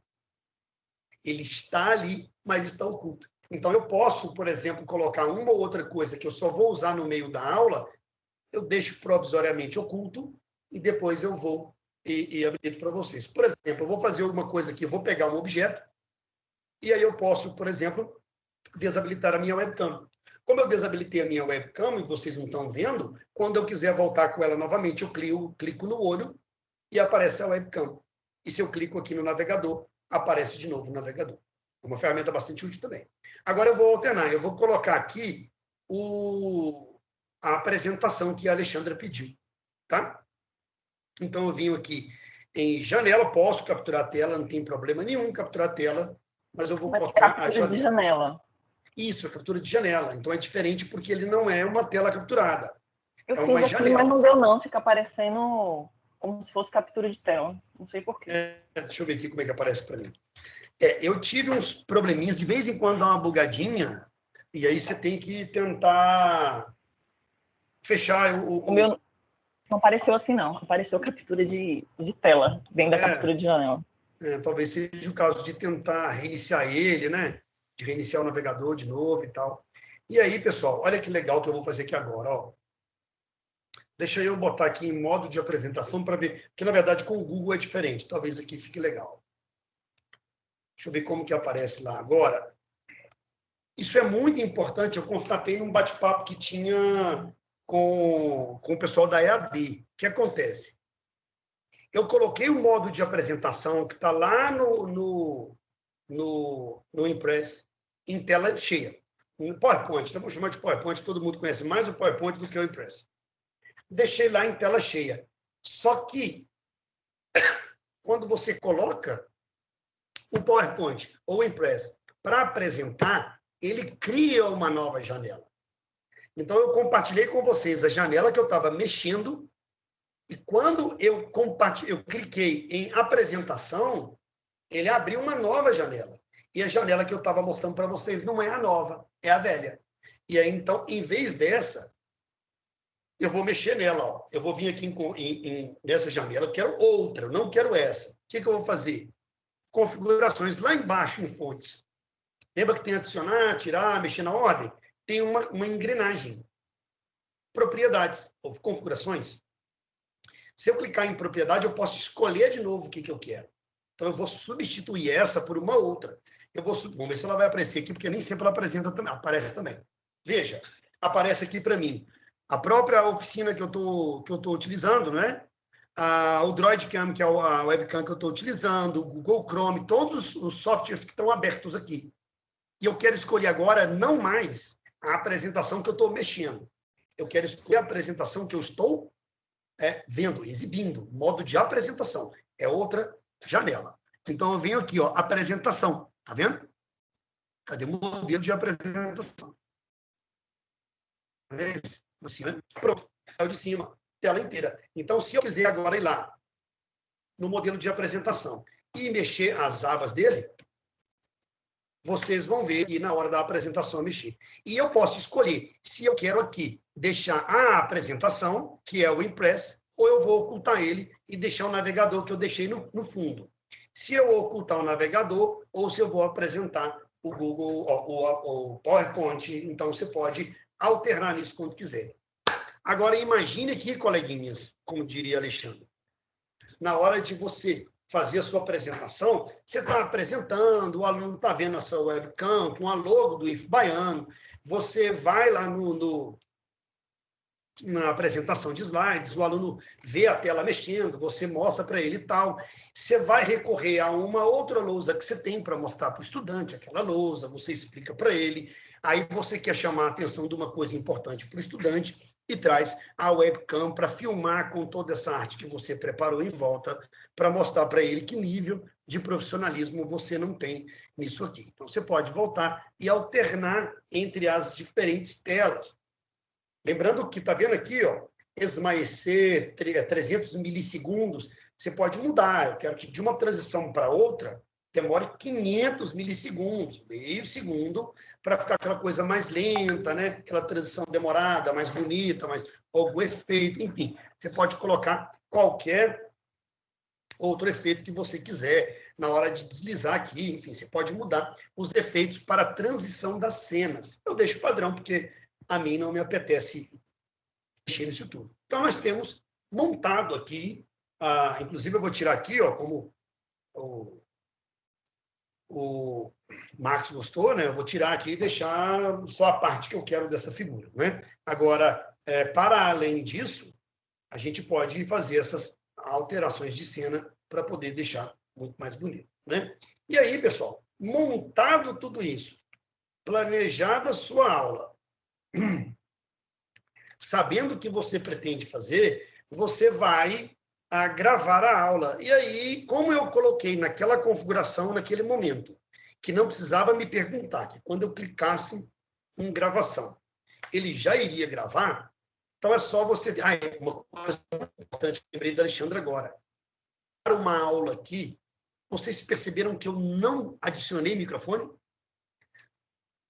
Ele está ali, mas está oculto. Então, eu posso, por exemplo, colocar uma ou outra coisa que eu só vou usar no meio da aula, eu deixo provisoriamente oculto e depois eu vou e habilito para vocês. Por exemplo, eu vou fazer uma coisa aqui, eu vou pegar um objeto e aí eu posso, por exemplo, desabilitar a minha webcam. Como eu desabilitei a minha webcam e vocês não estão vendo, quando eu quiser voltar com ela novamente, eu clico no olho e aparece a webcam. E se eu clico aqui no navegador, aparece de novo o navegador. É uma ferramenta bastante útil também. Agora eu vou alternar. Eu vou colocar aqui a apresentação que a Alexandra pediu. Tá? Então, eu vim aqui em janela, posso capturar a tela, não tem problema nenhum capturar a tela, mas eu vou colocar a janela. De janela. Isso, a captura de janela. Então, é diferente porque ele não é uma tela capturada. Eu fiz aqui, janela. Mas não deu não, fica aparecendo como se fosse captura de tela. Não sei por quê. Deixa eu ver aqui como é que aparece para mim. Eu tive uns probleminhas, de vez em quando dá uma bugadinha, e aí você tem que tentar fechar o meu não apareceu assim, não. Apareceu captura de tela, dentro da captura de janela. Talvez seja o caso de tentar reiniciar ele, né? De reiniciar o navegador de novo e tal. E aí, pessoal, olha que legal que eu vou fazer aqui agora, ó. Deixa eu botar aqui em modo de apresentação para ver, porque na verdade com o Google é diferente. Talvez aqui fique legal. Deixa eu ver como que aparece lá agora. Isso é muito importante, eu constatei num bate-papo que tinha com o pessoal da EAD. O que acontece? Eu coloquei o modo de apresentação que está lá no Impress em tela cheia. No PowerPoint, vamos chamar de PowerPoint, todo mundo conhece mais o PowerPoint do que o Impress. Deixei lá em tela cheia. Só que, quando você coloca o PowerPoint ou o Impress para apresentar, ele cria uma nova janela. Então, eu compartilhei com vocês a janela que eu estava mexendo, e quando eu cliquei em apresentação, ele abriu uma nova janela. E a janela que eu estava mostrando para vocês não é a nova, é a velha. E aí, então, em vez dessa, eu vou mexer nela. Ó. Eu vou vir aqui nessa janela, eu quero outra, eu não quero essa. O que eu vou fazer? Configurações lá embaixo em fontes. Lembra que tem adicionar, tirar, mexer na ordem? Tem uma engrenagem. Propriedades, ou configurações. Se eu clicar em propriedade, eu posso escolher de novo o que eu quero. Então, eu vou substituir essa por uma outra. Vamos ver se ela vai aparecer aqui, porque nem sempre ela aparece também. Veja, aparece aqui para mim a própria oficina que eu tô utilizando, né? O Droidcam, que é a webcam que eu estou utilizando, o Google Chrome, todos os softwares que estão abertos aqui. E eu quero escolher agora não mais a apresentação que eu estou mexendo. Eu quero escolher a apresentação que eu estou vendo, exibindo, modo de apresentação. É outra janela. Então, eu venho aqui, ó, apresentação. Tá vendo? Cadê o modelo de apresentação? Assim, né? Pronto. Saiu de cima. Tela inteira. Então, se eu quiser agora ir lá no modelo de apresentação e mexer as abas dele, vocês vão ver aqui na hora da apresentação mexer. E eu posso escolher se eu quero aqui deixar a apresentação, que é o Impress, ou eu vou ocultar ele e deixar o navegador que eu deixei no fundo. Se eu ocultar o navegador ou se eu vou apresentar o Google, o PowerPoint, então você pode alternar nisso quando quiser. Agora, imagine aqui, coleguinhas, como diria Alexandre, na hora de você fazer a sua apresentação, você está apresentando, o aluno está vendo a sua webcam com a logo do IF Baiano, você vai lá na apresentação de slides, o aluno vê a tela mexendo, você mostra para ele e tal, você vai recorrer a uma outra lousa que você tem para mostrar para o estudante, aquela lousa, você explica para ele, aí você quer chamar a atenção de uma coisa importante para o estudante e traz a webcam para filmar com toda essa arte que você preparou em volta, para mostrar para ele que nível de profissionalismo você não tem nisso aqui. Então, você pode voltar e alternar entre as diferentes telas. Lembrando que, está vendo aqui, ó, esmaecer 300 milissegundos, você pode mudar. Eu quero que de uma transição para outra demore 500 milissegundos, meio segundo, para ficar aquela coisa mais lenta, né? Aquela transição demorada, mais bonita, mais algum efeito, enfim. Você pode colocar qualquer outro efeito que você quiser na hora de deslizar aqui, enfim, você pode mudar os efeitos para a transição das cenas. Eu deixo padrão, porque a mim não me apetece mexer nisso tudo. Então, nós temos montado aqui, inclusive eu vou tirar aqui, ó, como o Marcos gostou, né? Eu vou tirar aqui e deixar só a parte que eu quero dessa figura, né? Agora, para além disso, a gente pode fazer essas alterações de cena para poder deixar muito mais bonito, né? E aí, pessoal, montado tudo isso, planejada a sua aula, sabendo o que você pretende fazer, você vai gravar a aula. E aí, como eu coloquei naquela configuração, naquele momento, que não precisava me perguntar, que quando eu clicasse em gravação, ele já iria gravar, então é só você... uma coisa importante, lembrei da Alexandra agora. Para uma aula aqui, vocês perceberam que eu não adicionei microfone?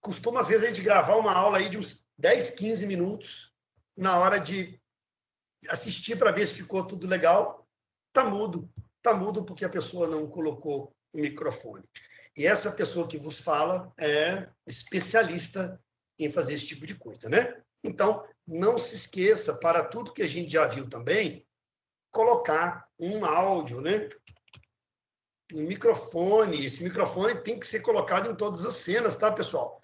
Costuma, às vezes, a gente gravar uma aula aí de uns 10, 15 minutos, na hora de assistir para ver se ficou tudo legal, tá mudo porque a pessoa não colocou o microfone. E essa pessoa que vos fala é especialista em fazer esse tipo de coisa, né? Então, não se esqueça, para tudo que a gente já viu também, colocar um áudio, né? Um microfone. Esse microfone tem que ser colocado em todas as cenas, tá, pessoal?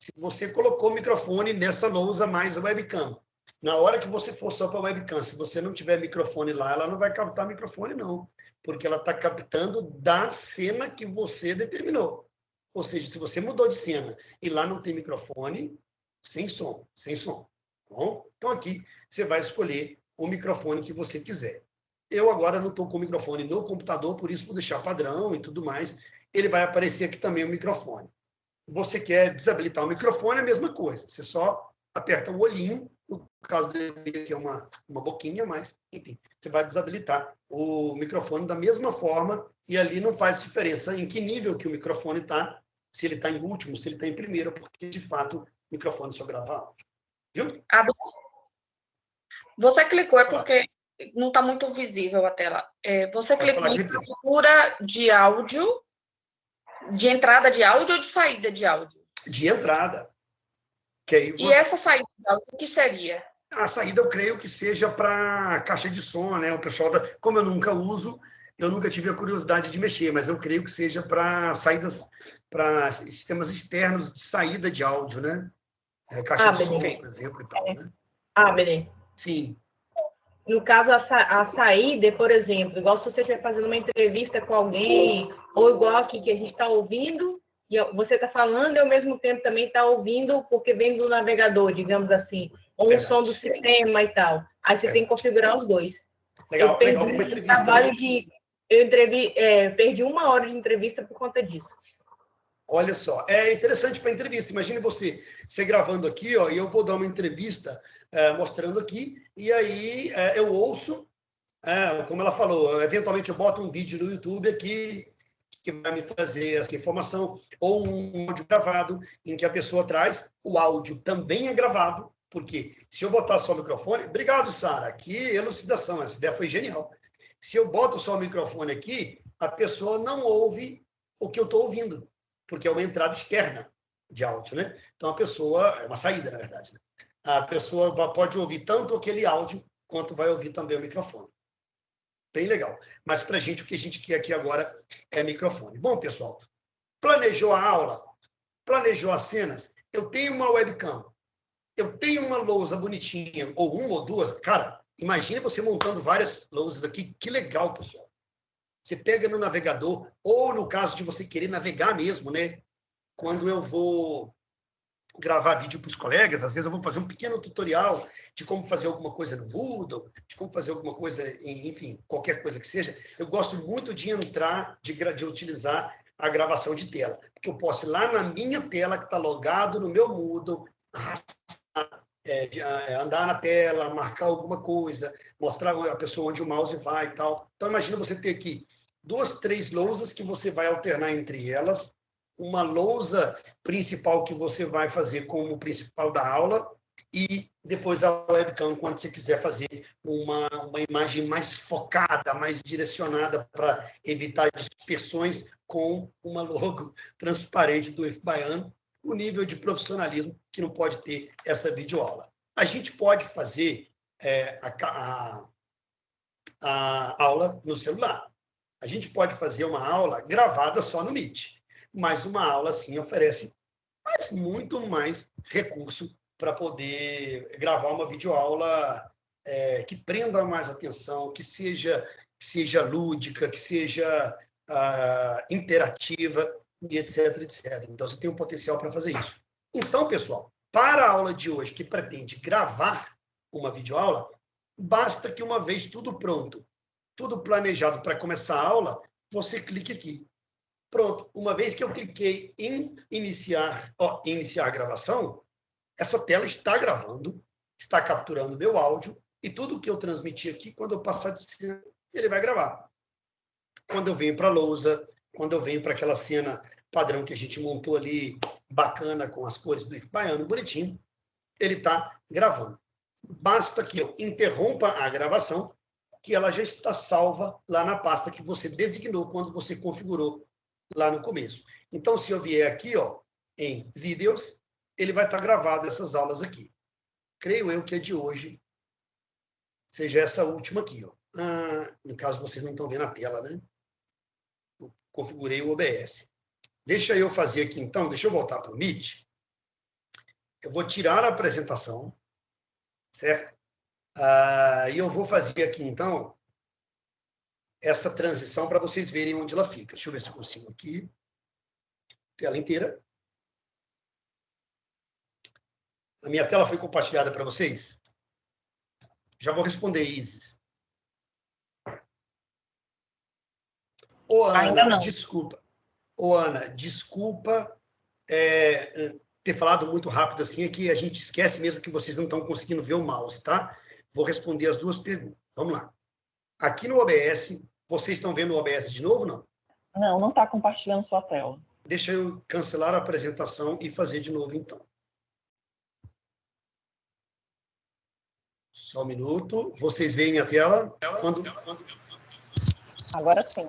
se você colocou o microfone nessa lousa mais a webcam. Na hora que você for só para a webcam, se você não tiver microfone lá, ela não vai captar microfone, não. Porque ela está captando da cena que você determinou. Ou seja, se você mudou de cena e lá não tem microfone, sem som, sem som. Tá bom? Então aqui você vai escolher o microfone que você quiser. Eu agora não estou com o microfone no computador, por isso vou deixar padrão e tudo mais. Ele vai aparecer aqui também o microfone. Você quer desabilitar o microfone, é a mesma coisa. Você só aperta o olhinho, no caso dele ser uma boquinha, mas, enfim, você vai desabilitar o microfone da mesma forma e ali não faz diferença em que nível que o microfone está, se ele está em último, se ele está em primeiro, porque, de fato, o microfone só grava áudio. Viu? Você clicou, é porque não está muito visível a tela. Você clicou em procura de áudio, de entrada de áudio ou de saída de áudio? De entrada. E essa saída de áudio, o que seria? A saída eu creio que seja para caixa de som, né? O pessoal, como eu nunca uso, eu nunca tive a curiosidade de mexer, mas eu creio que seja para saídas, para sistemas externos de saída de áudio, né? Caixa de som, por exemplo, e tal, né? Abner. Sim. No caso, a saída, por exemplo, igual se você estiver fazendo uma entrevista com alguém, ou igual aqui que a gente está ouvindo, e você está falando e ao mesmo tempo também está ouvindo, porque vem do navegador, digamos assim, ou um som do sistema e tal. Aí você tem que configurar os dois. Legal, legal, uma entrevista. Trabalho de, perdi 1 hora de entrevista por conta disso. Olha só, é interessante para entrevista. Imagine você gravando aqui, ó, e eu vou dar uma entrevista mostrando aqui, e aí eu ouço, como ela falou, eventualmente eu boto um vídeo no YouTube aqui que vai me trazer essa informação, ou um áudio gravado, em que a pessoa traz, o áudio também é gravado, porque se eu botar só o microfone... Obrigado, Sara, que elucidação, essa ideia foi genial. Se eu boto só o microfone aqui, a pessoa não ouve o que eu estou ouvindo, porque é uma entrada externa de áudio, né? Então, a pessoa... É uma saída, na verdade, né? A pessoa pode ouvir tanto aquele áudio, quanto vai ouvir também o microfone. Bem legal. Mas, para a gente, o que a gente quer aqui agora é microfone. Bom, pessoal, planejou a aula? Planejou as cenas? Eu tenho uma webcam. Eu tenho uma lousa bonitinha, ou uma ou duas. Cara, imagine você montando várias lousas aqui. Que legal, pessoal. Você pega no navegador, ou no caso de você querer navegar mesmo, né? Quando eu vou gravar vídeo para os colegas, às vezes eu vou fazer um pequeno tutorial de como fazer alguma coisa no Moodle, de como fazer alguma coisa, enfim, qualquer coisa que seja. Eu gosto muito de entrar, de utilizar a gravação de tela, porque eu posso ir lá na minha tela, que está logado no meu Moodle, andar na tela, marcar alguma coisa, mostrar a pessoa onde o mouse vai e tal. Então, imagina você ter aqui 2, 3 lousas que você vai alternar entre elas, uma lousa principal que você vai fazer como principal da aula e depois a webcam quando você quiser fazer uma imagem mais focada, mais direcionada para evitar dispersões com uma logo transparente do IFBaiano, o nível de profissionalismo que não pode ter essa videoaula. A gente pode fazer a aula no celular. A gente pode fazer uma aula gravada só no Meet. Mas uma aula, assim, oferece muito mais recurso para poder gravar uma videoaula que prenda mais atenção, que seja lúdica, que seja interativa, e etc, etc. Então, você tem um potencial para fazer isso. Então, pessoal, para a aula de hoje, que pretende gravar uma videoaula, basta que uma vez tudo pronto, tudo planejado para começar a aula, você clique aqui. Pronto, uma vez que eu cliquei em iniciar a gravação, essa tela está gravando, está capturando meu áudio, e tudo que eu transmiti aqui, quando eu passar de cena, ele vai gravar. Quando eu venho para a lousa, quando eu venho para aquela cena padrão que a gente montou ali, bacana, com as cores do IFBaiano, bonitinho, ele está gravando. Basta que eu interrompa a gravação, que ela já está salva lá na pasta que você designou quando você configurou lá no começo. Então, se eu vier aqui, ó, em vídeos, ele vai estar gravado essas aulas aqui. Creio eu que a de hoje seja essa última aqui, ó. No caso, vocês não estão vendo a tela, né? Eu configurei o OBS. Deixa eu fazer aqui, então, deixa eu voltar para o Meet. eu vou tirar a apresentação, certo? E eu vou fazer aqui, então, essa transição para vocês verem onde ela fica. Deixa eu ver se eu consigo aqui. Tela inteira. A minha tela foi compartilhada para vocês? Já vou responder, Isis. Ô, Ana, desculpa. Ô, Ana, desculpa ter falado muito rápido assim, é que a gente esquece mesmo que vocês não estão conseguindo ver o mouse, tá? Vou responder as duas perguntas. Vamos lá. Aqui no OBS, vocês estão vendo o OBS de novo, não? Não, não está compartilhando sua tela. Deixa eu cancelar a apresentação e fazer de novo, então. Só um minuto. Vocês veem minha tela? Agora sim.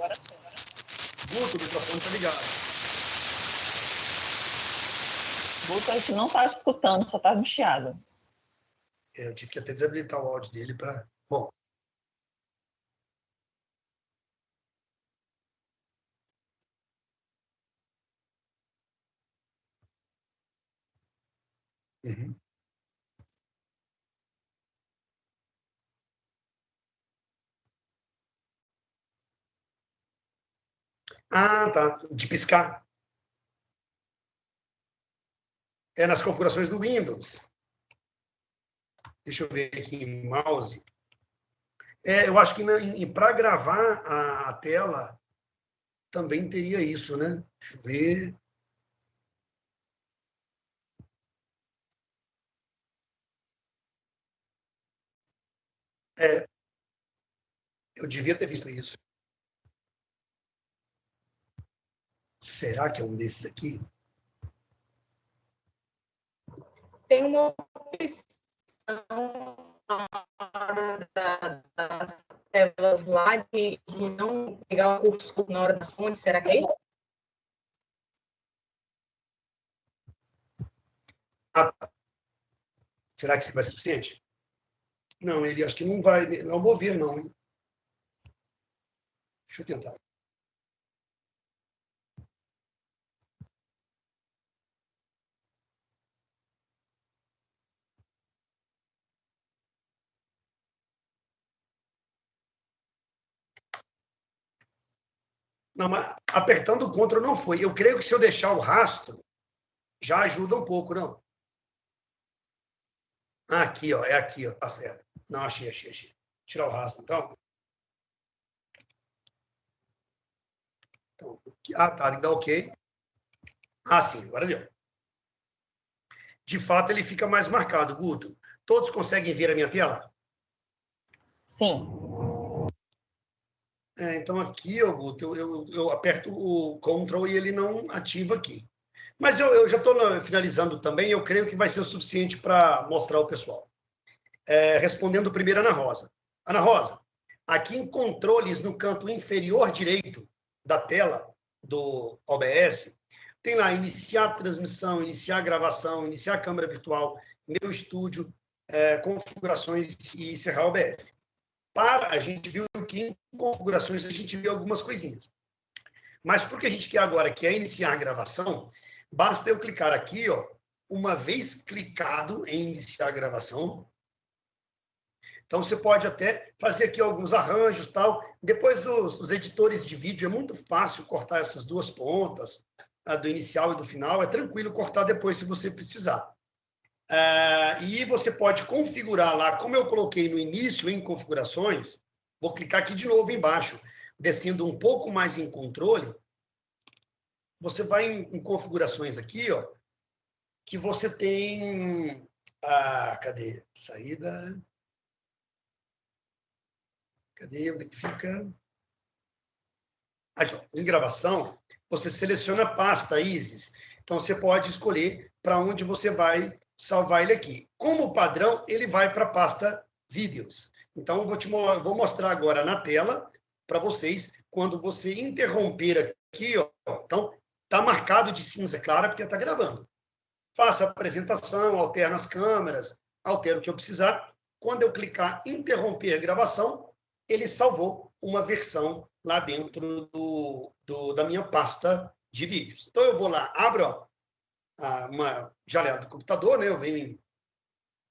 Guto, o microfone está ligado. Guto, a gente não está escutando, só está no chiado. Eu tive que até desabilitar o áudio dele para... Bom. Uhum. Ah, tá. De piscar. É nas configurações do Windows. Deixa eu ver aqui em mouse. Eu acho que para gravar a tela também teria isso, né? Deixa eu ver. Eu devia ter visto isso. Será que é um desses aqui? Tem uma opção das telas lá de não pegar o curso na hora das fontes. Será que é isso? Será que isso vai ser suficiente? Não, ele acho que não vai. Não vou ver, não. Hein? Deixa eu tentar. Não, mas apertando o Ctrl não foi. Eu creio que se eu deixar o rastro, já ajuda um pouco, não? Aqui, ó. É aqui, ó. Tá certo. Não, achei. Tirar o rastro, então. Tá. Ele dá OK. Sim. Agora deu. De fato, ele fica mais marcado, Guto. Todos conseguem ver a minha tela? Sim. Então, aqui, Guto, eu aperto o Ctrl e ele não ativa aqui. Mas eu já estou finalizando também, eu creio que vai ser o suficiente para mostrar ao pessoal. Respondendo primeiro a Ana Rosa. Ana Rosa, aqui em controles, no canto inferior direito da tela do OBS, tem lá iniciar transmissão, iniciar gravação, iniciar câmera virtual, meu estúdio, configurações e encerrar o OBS. A gente viu que em configurações a gente viu algumas coisinhas. Mas porque a gente quer agora, que é iniciar a gravação, basta eu clicar aqui, ó, uma vez clicado em iniciar a gravação. Então, você pode até fazer aqui alguns arranjos, tal. Depois, os editores de vídeo, é muito fácil cortar essas duas pontas, a do inicial e do final. É tranquilo cortar depois, se você precisar. E você pode configurar lá, como eu coloquei no início, em configurações, vou clicar aqui de novo embaixo, descendo um pouco mais em controle, você vai em configurações aqui, ó, que você tem... cadê? Saída... Cadê? Onde que fica? Aqui, ó, em gravação, você seleciona a pasta Isis. Então, você pode escolher para onde você vai salvar ele aqui. Como padrão, ele vai para a pasta Vídeos. Então, vou mostrar agora na tela para vocês, quando você interromper aqui, ó, então, está marcado de cinza clara, porque está gravando. Faça a apresentação, alterna as câmeras, altera o que eu precisar. Quando eu clicar em interromper a gravação, ele salvou uma versão lá dentro da minha pasta de vídeos. Então, eu vou lá, abro, ó, uma janela do computador, né? Eu venho em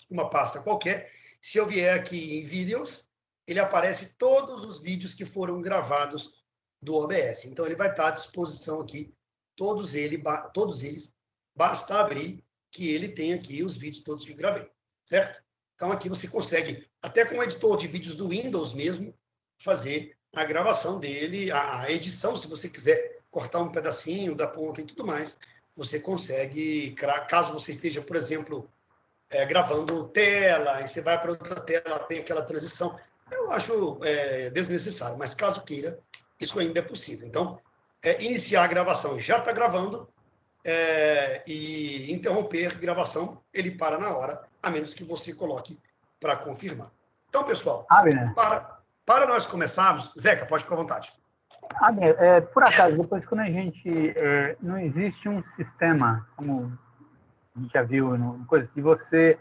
uma pasta qualquer. Se eu vier aqui em vídeos, ele aparece todos os vídeos que foram gravados do OBS. Então, ele vai estar à disposição aqui, todos eles, basta abrir que ele tem aqui os vídeos todos que gravei, certo? Então, aqui você consegue, até com o editor de vídeos do Windows mesmo, fazer a gravação dele, a edição, se você quiser cortar um pedacinho da ponta e tudo mais, você consegue, caso você esteja, por exemplo, gravando tela, e você vai para outra tela, tem aquela transição. Eu acho desnecessário, mas caso queira, isso ainda é possível. Então, iniciar a gravação, já está gravando, e interromper a gravação, ele para na hora, a menos que você coloque para confirmar. Então, pessoal, para nós começarmos, Zeca, pode ficar à vontade. Por acaso, depois quando a gente... não existe um sistema, como a gente já viu, coisa de você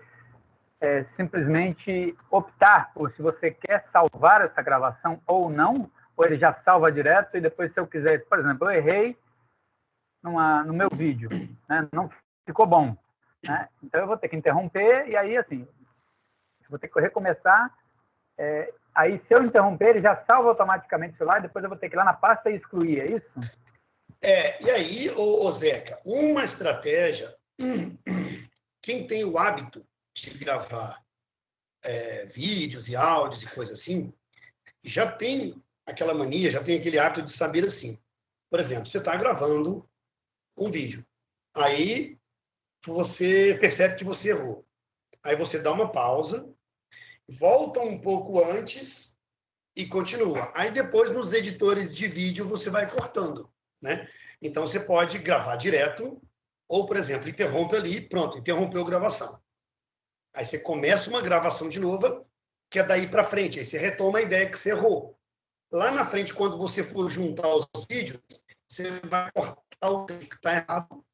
simplesmente optar por se você quer salvar essa gravação ou não, ou ele já salva direto, e depois, se eu quiser... Por exemplo, eu errei no meu vídeo, né? Não ficou bom, né? Então, eu vou ter que interromper, e aí, assim, eu vou ter que recomeçar. Aí, se eu interromper, ele já salva automaticamente o celular, depois eu vou ter que ir lá na pasta e excluir, é isso? E aí, Zeca, uma estratégia, quem tem o hábito de gravar vídeos e áudios e coisas assim, já tem aquela mania, já tem aquele hábito de saber assim. Por exemplo, você está gravando um vídeo, aí você percebe que você errou. Aí você dá uma pausa, volta um pouco antes e continua. Aí depois, nos editores de vídeo, você vai cortando, né? Então, você pode gravar direto, ou, por exemplo, interrompe ali, pronto, interrompeu a gravação. Aí você começa uma gravação de novo, que é daí para frente. Aí você retoma a ideia que você errou. Lá na frente, quando você for juntar os vídeos, você vai cortar o que está errado.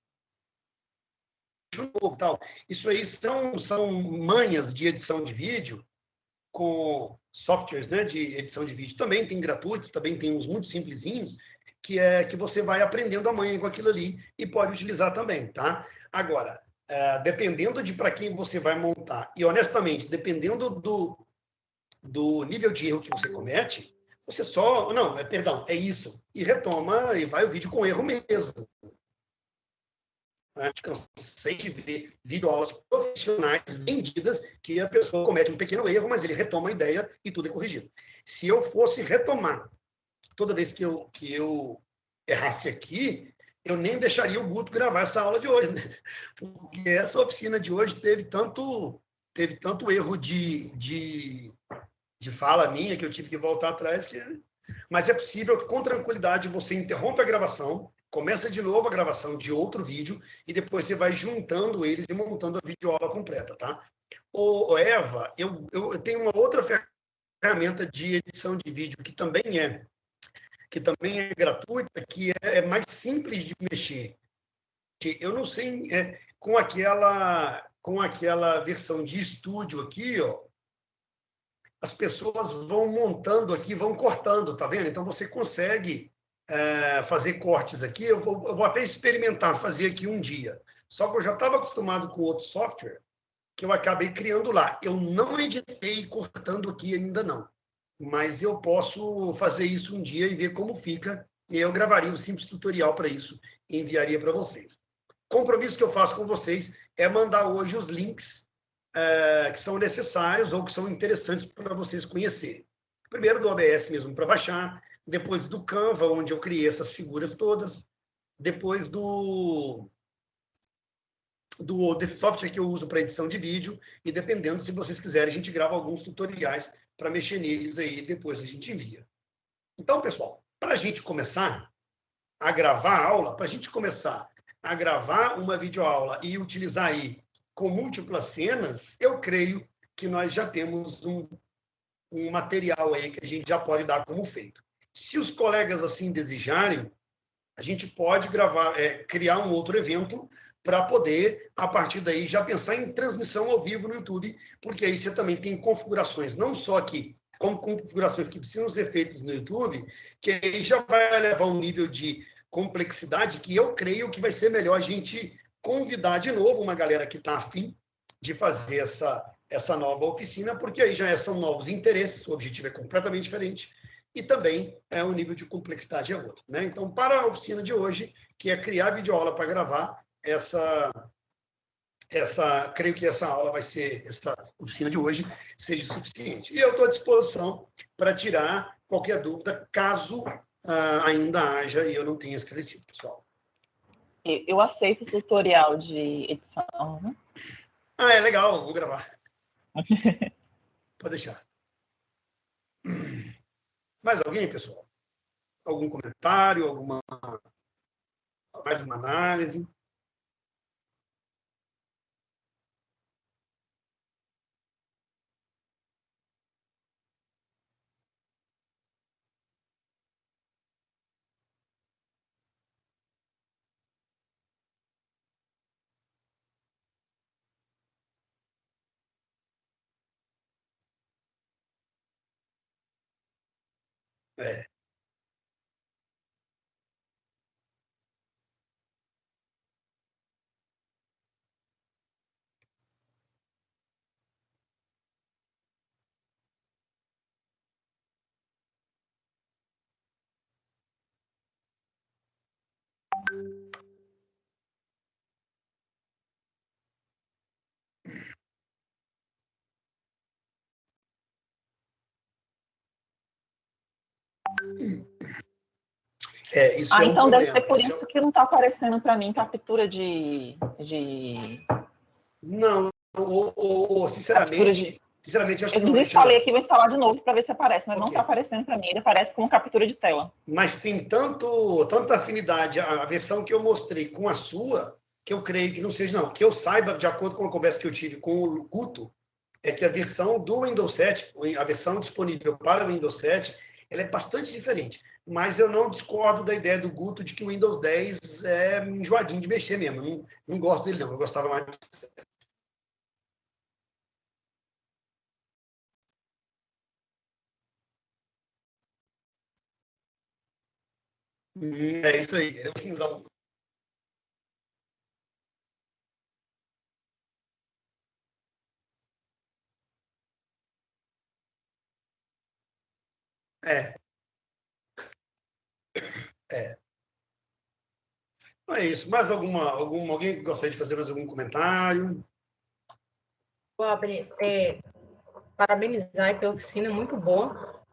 Tal. Isso aí são manhas de edição de vídeo com softwares, né, de edição de vídeo. Também tem gratuitos, também tem uns muito simplesinhos, que você vai aprendendo a manha com aquilo ali e pode utilizar também, tá? Agora, dependendo de para quem você vai montar, e honestamente, dependendo do nível de erro que você comete, você só... Não, perdão, é isso. E retoma e vai o vídeo com erro mesmo. Cansei de ver videoaulas profissionais vendidas que a pessoa comete um pequeno erro, mas ele retoma a ideia e tudo é corrigido. Se eu fosse retomar toda vez que eu errasse aqui, eu nem deixaria o Guto gravar essa aula de hoje, né? Porque essa oficina de hoje teve tanto erro de fala minha que eu tive que voltar atrás. Mas é possível que, com tranquilidade, você interrompa a gravação, começa de novo a gravação de outro vídeo e depois você vai juntando eles e montando a videoaula completa, tá? Eva, eu tenho uma outra ferramenta de edição de vídeo que também é gratuita, que é mais simples de mexer. Eu não sei, com aquela versão de estúdio aqui, ó, as pessoas vão montando aqui, vão cortando, tá vendo? Então, você consegue fazer cortes aqui. Eu vou até experimentar fazer aqui um dia. Só que eu já estava acostumado com outro software, que eu acabei criando lá. Eu não editei cortando aqui ainda não. Mas eu posso fazer isso um dia e ver como fica. E eu gravaria um simples tutorial para isso e enviaria para vocês. Compromisso que eu faço com vocês é mandar hoje os links que são necessários ou que são interessantes para vocês conhecerem. Primeiro do OBS mesmo para baixar, depois do Canva, onde eu criei essas figuras todas, depois desse software que eu uso para edição de vídeo, e dependendo, se vocês quiserem, a gente grava alguns tutoriais para mexer neles aí, depois a gente envia. Então, pessoal, para a gente começar a gravar a aula, para a gente começar a gravar uma videoaula e utilizar aí com múltiplas cenas, eu creio que nós já temos um material aí que a gente já pode dar como feito. Se os colegas assim desejarem, a gente pode gravar, criar um outro evento para poder, a partir daí, já pensar em transmissão ao vivo no YouTube, porque aí você também tem configurações, não só aqui, como configurações que precisam ser feitas no YouTube, que aí já vai levar um nível de complexidade que eu creio que vai ser melhor a gente convidar de novo uma galera que está afim de fazer essa nova oficina, porque aí já são novos interesses, o objetivo é completamente diferente, e também o nível de complexidade é outro, né? Então, para a oficina de hoje, que é criar videoaula para gravar, creio que essa oficina de hoje seja suficiente. E eu estou à disposição para tirar qualquer dúvida, caso ainda haja e eu não tenha esclarecido, pessoal. Eu aceito o tutorial de edição, né? É legal, vou gravar. Pode deixar. Mais alguém, pessoal? Algum comentário, mais uma análise? Isso então problema. Deve ser por isso que não está aparecendo para mim captura de... Não, sinceramente, acho que eu desinstalei aqui, vou instalar de novo para ver se aparece, mas não está aparecendo para mim, ele aparece como captura de tela. Mas tem tanta afinidade a versão que eu mostrei com a sua, que eu creio que não seja, não. Que eu saiba, de acordo com a conversa que eu tive com o Guto, é que a versão do Windows 7, a versão disponível para o Windows 7, ela é bastante diferente. Mas eu não discordo da ideia do Guto de que o Windows 10 é enjoadinho de mexer mesmo. Não gosto dele, não. Eu gostava mais. É isso aí. Não é isso. Mais alguém que gostaria de fazer mais algum comentário? Parabenizar pela oficina, muito boa.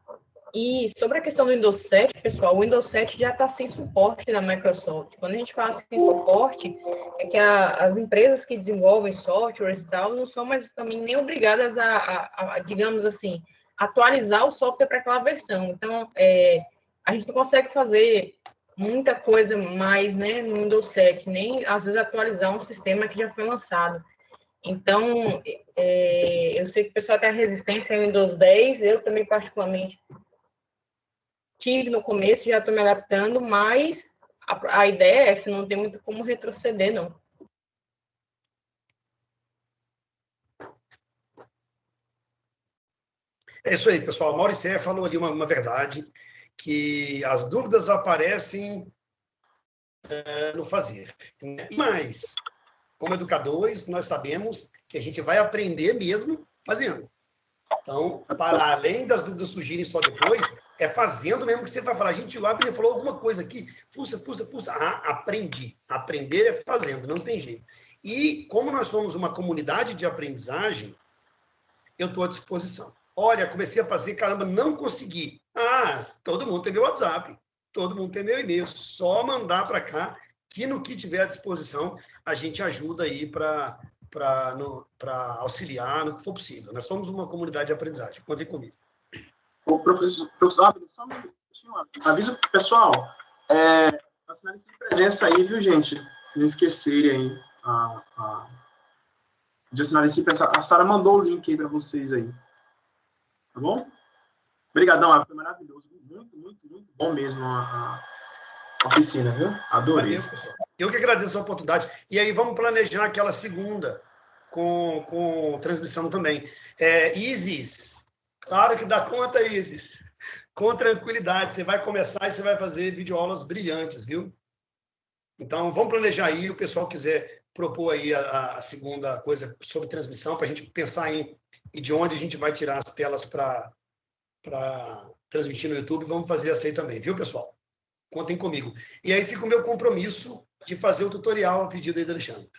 E sobre a questão do Windows 7, pessoal, o Windows 7 já está sem suporte na Microsoft. Quando a gente fala sem suporte, é que as empresas que desenvolvem softwares e tal não são mais também nem obrigadas a digamos assim, atualizar o software para aquela versão. Então, a gente não consegue fazer muita coisa mais, né, no Windows 7, nem às vezes atualizar um sistema que já foi lançado. Então, eu sei que o pessoal tem a resistência ao Windows 10, eu também particularmente tive no começo, já estou me adaptando, mas a ideia é essa, não tem muito como retroceder, não. É isso aí, pessoal. A Mauricéia falou ali uma verdade, que as dúvidas aparecem no fazer. Mas, como educadores, nós sabemos que a gente vai aprender mesmo fazendo. Então, para além das dúvidas surgirem só depois, é fazendo mesmo que você vai falar. Gente, o Abner falou alguma coisa aqui, fuça. Aprendi. Aprender é fazendo, não tem jeito. E como nós somos uma comunidade de aprendizagem, eu estou à disposição. Olha, comecei a fazer, caramba, não consegui. Todo mundo tem meu WhatsApp, todo mundo tem meu e-mail. Só mandar para cá, que no que tiver à disposição, a gente ajuda aí para auxiliar no que for possível. Nós somos uma comunidade de aprendizagem. Contem comigo. O professor só me avisa pro pessoal, assinale de presença aí, viu, gente? Não esquecerem aí de assinar esse presença. A Sara mandou o link aí para vocês aí. Tá bom? Obrigadão, foi maravilhoso. Muito bom mesmo a oficina, viu? Adorei. Valeu, pessoal. Eu que agradeço a oportunidade. E aí, vamos planejar aquela segunda com transmissão também. Isis, claro que dá conta, Isis. Com tranquilidade. Você vai começar e você vai fazer videoaulas brilhantes, viu? Então, vamos planejar aí. O pessoal quiser propor aí a segunda coisa sobre transmissão, para a gente pensar em de onde a gente vai tirar as telas para transmitir no YouTube. Vamos fazer essa aí também, viu, pessoal? Contem comigo. E aí fica o meu compromisso de fazer o tutorial a pedido aí do Alexandre.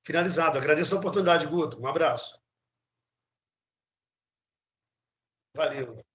Finalizado. Agradeço a oportunidade, Guto. Um abraço. Valeu.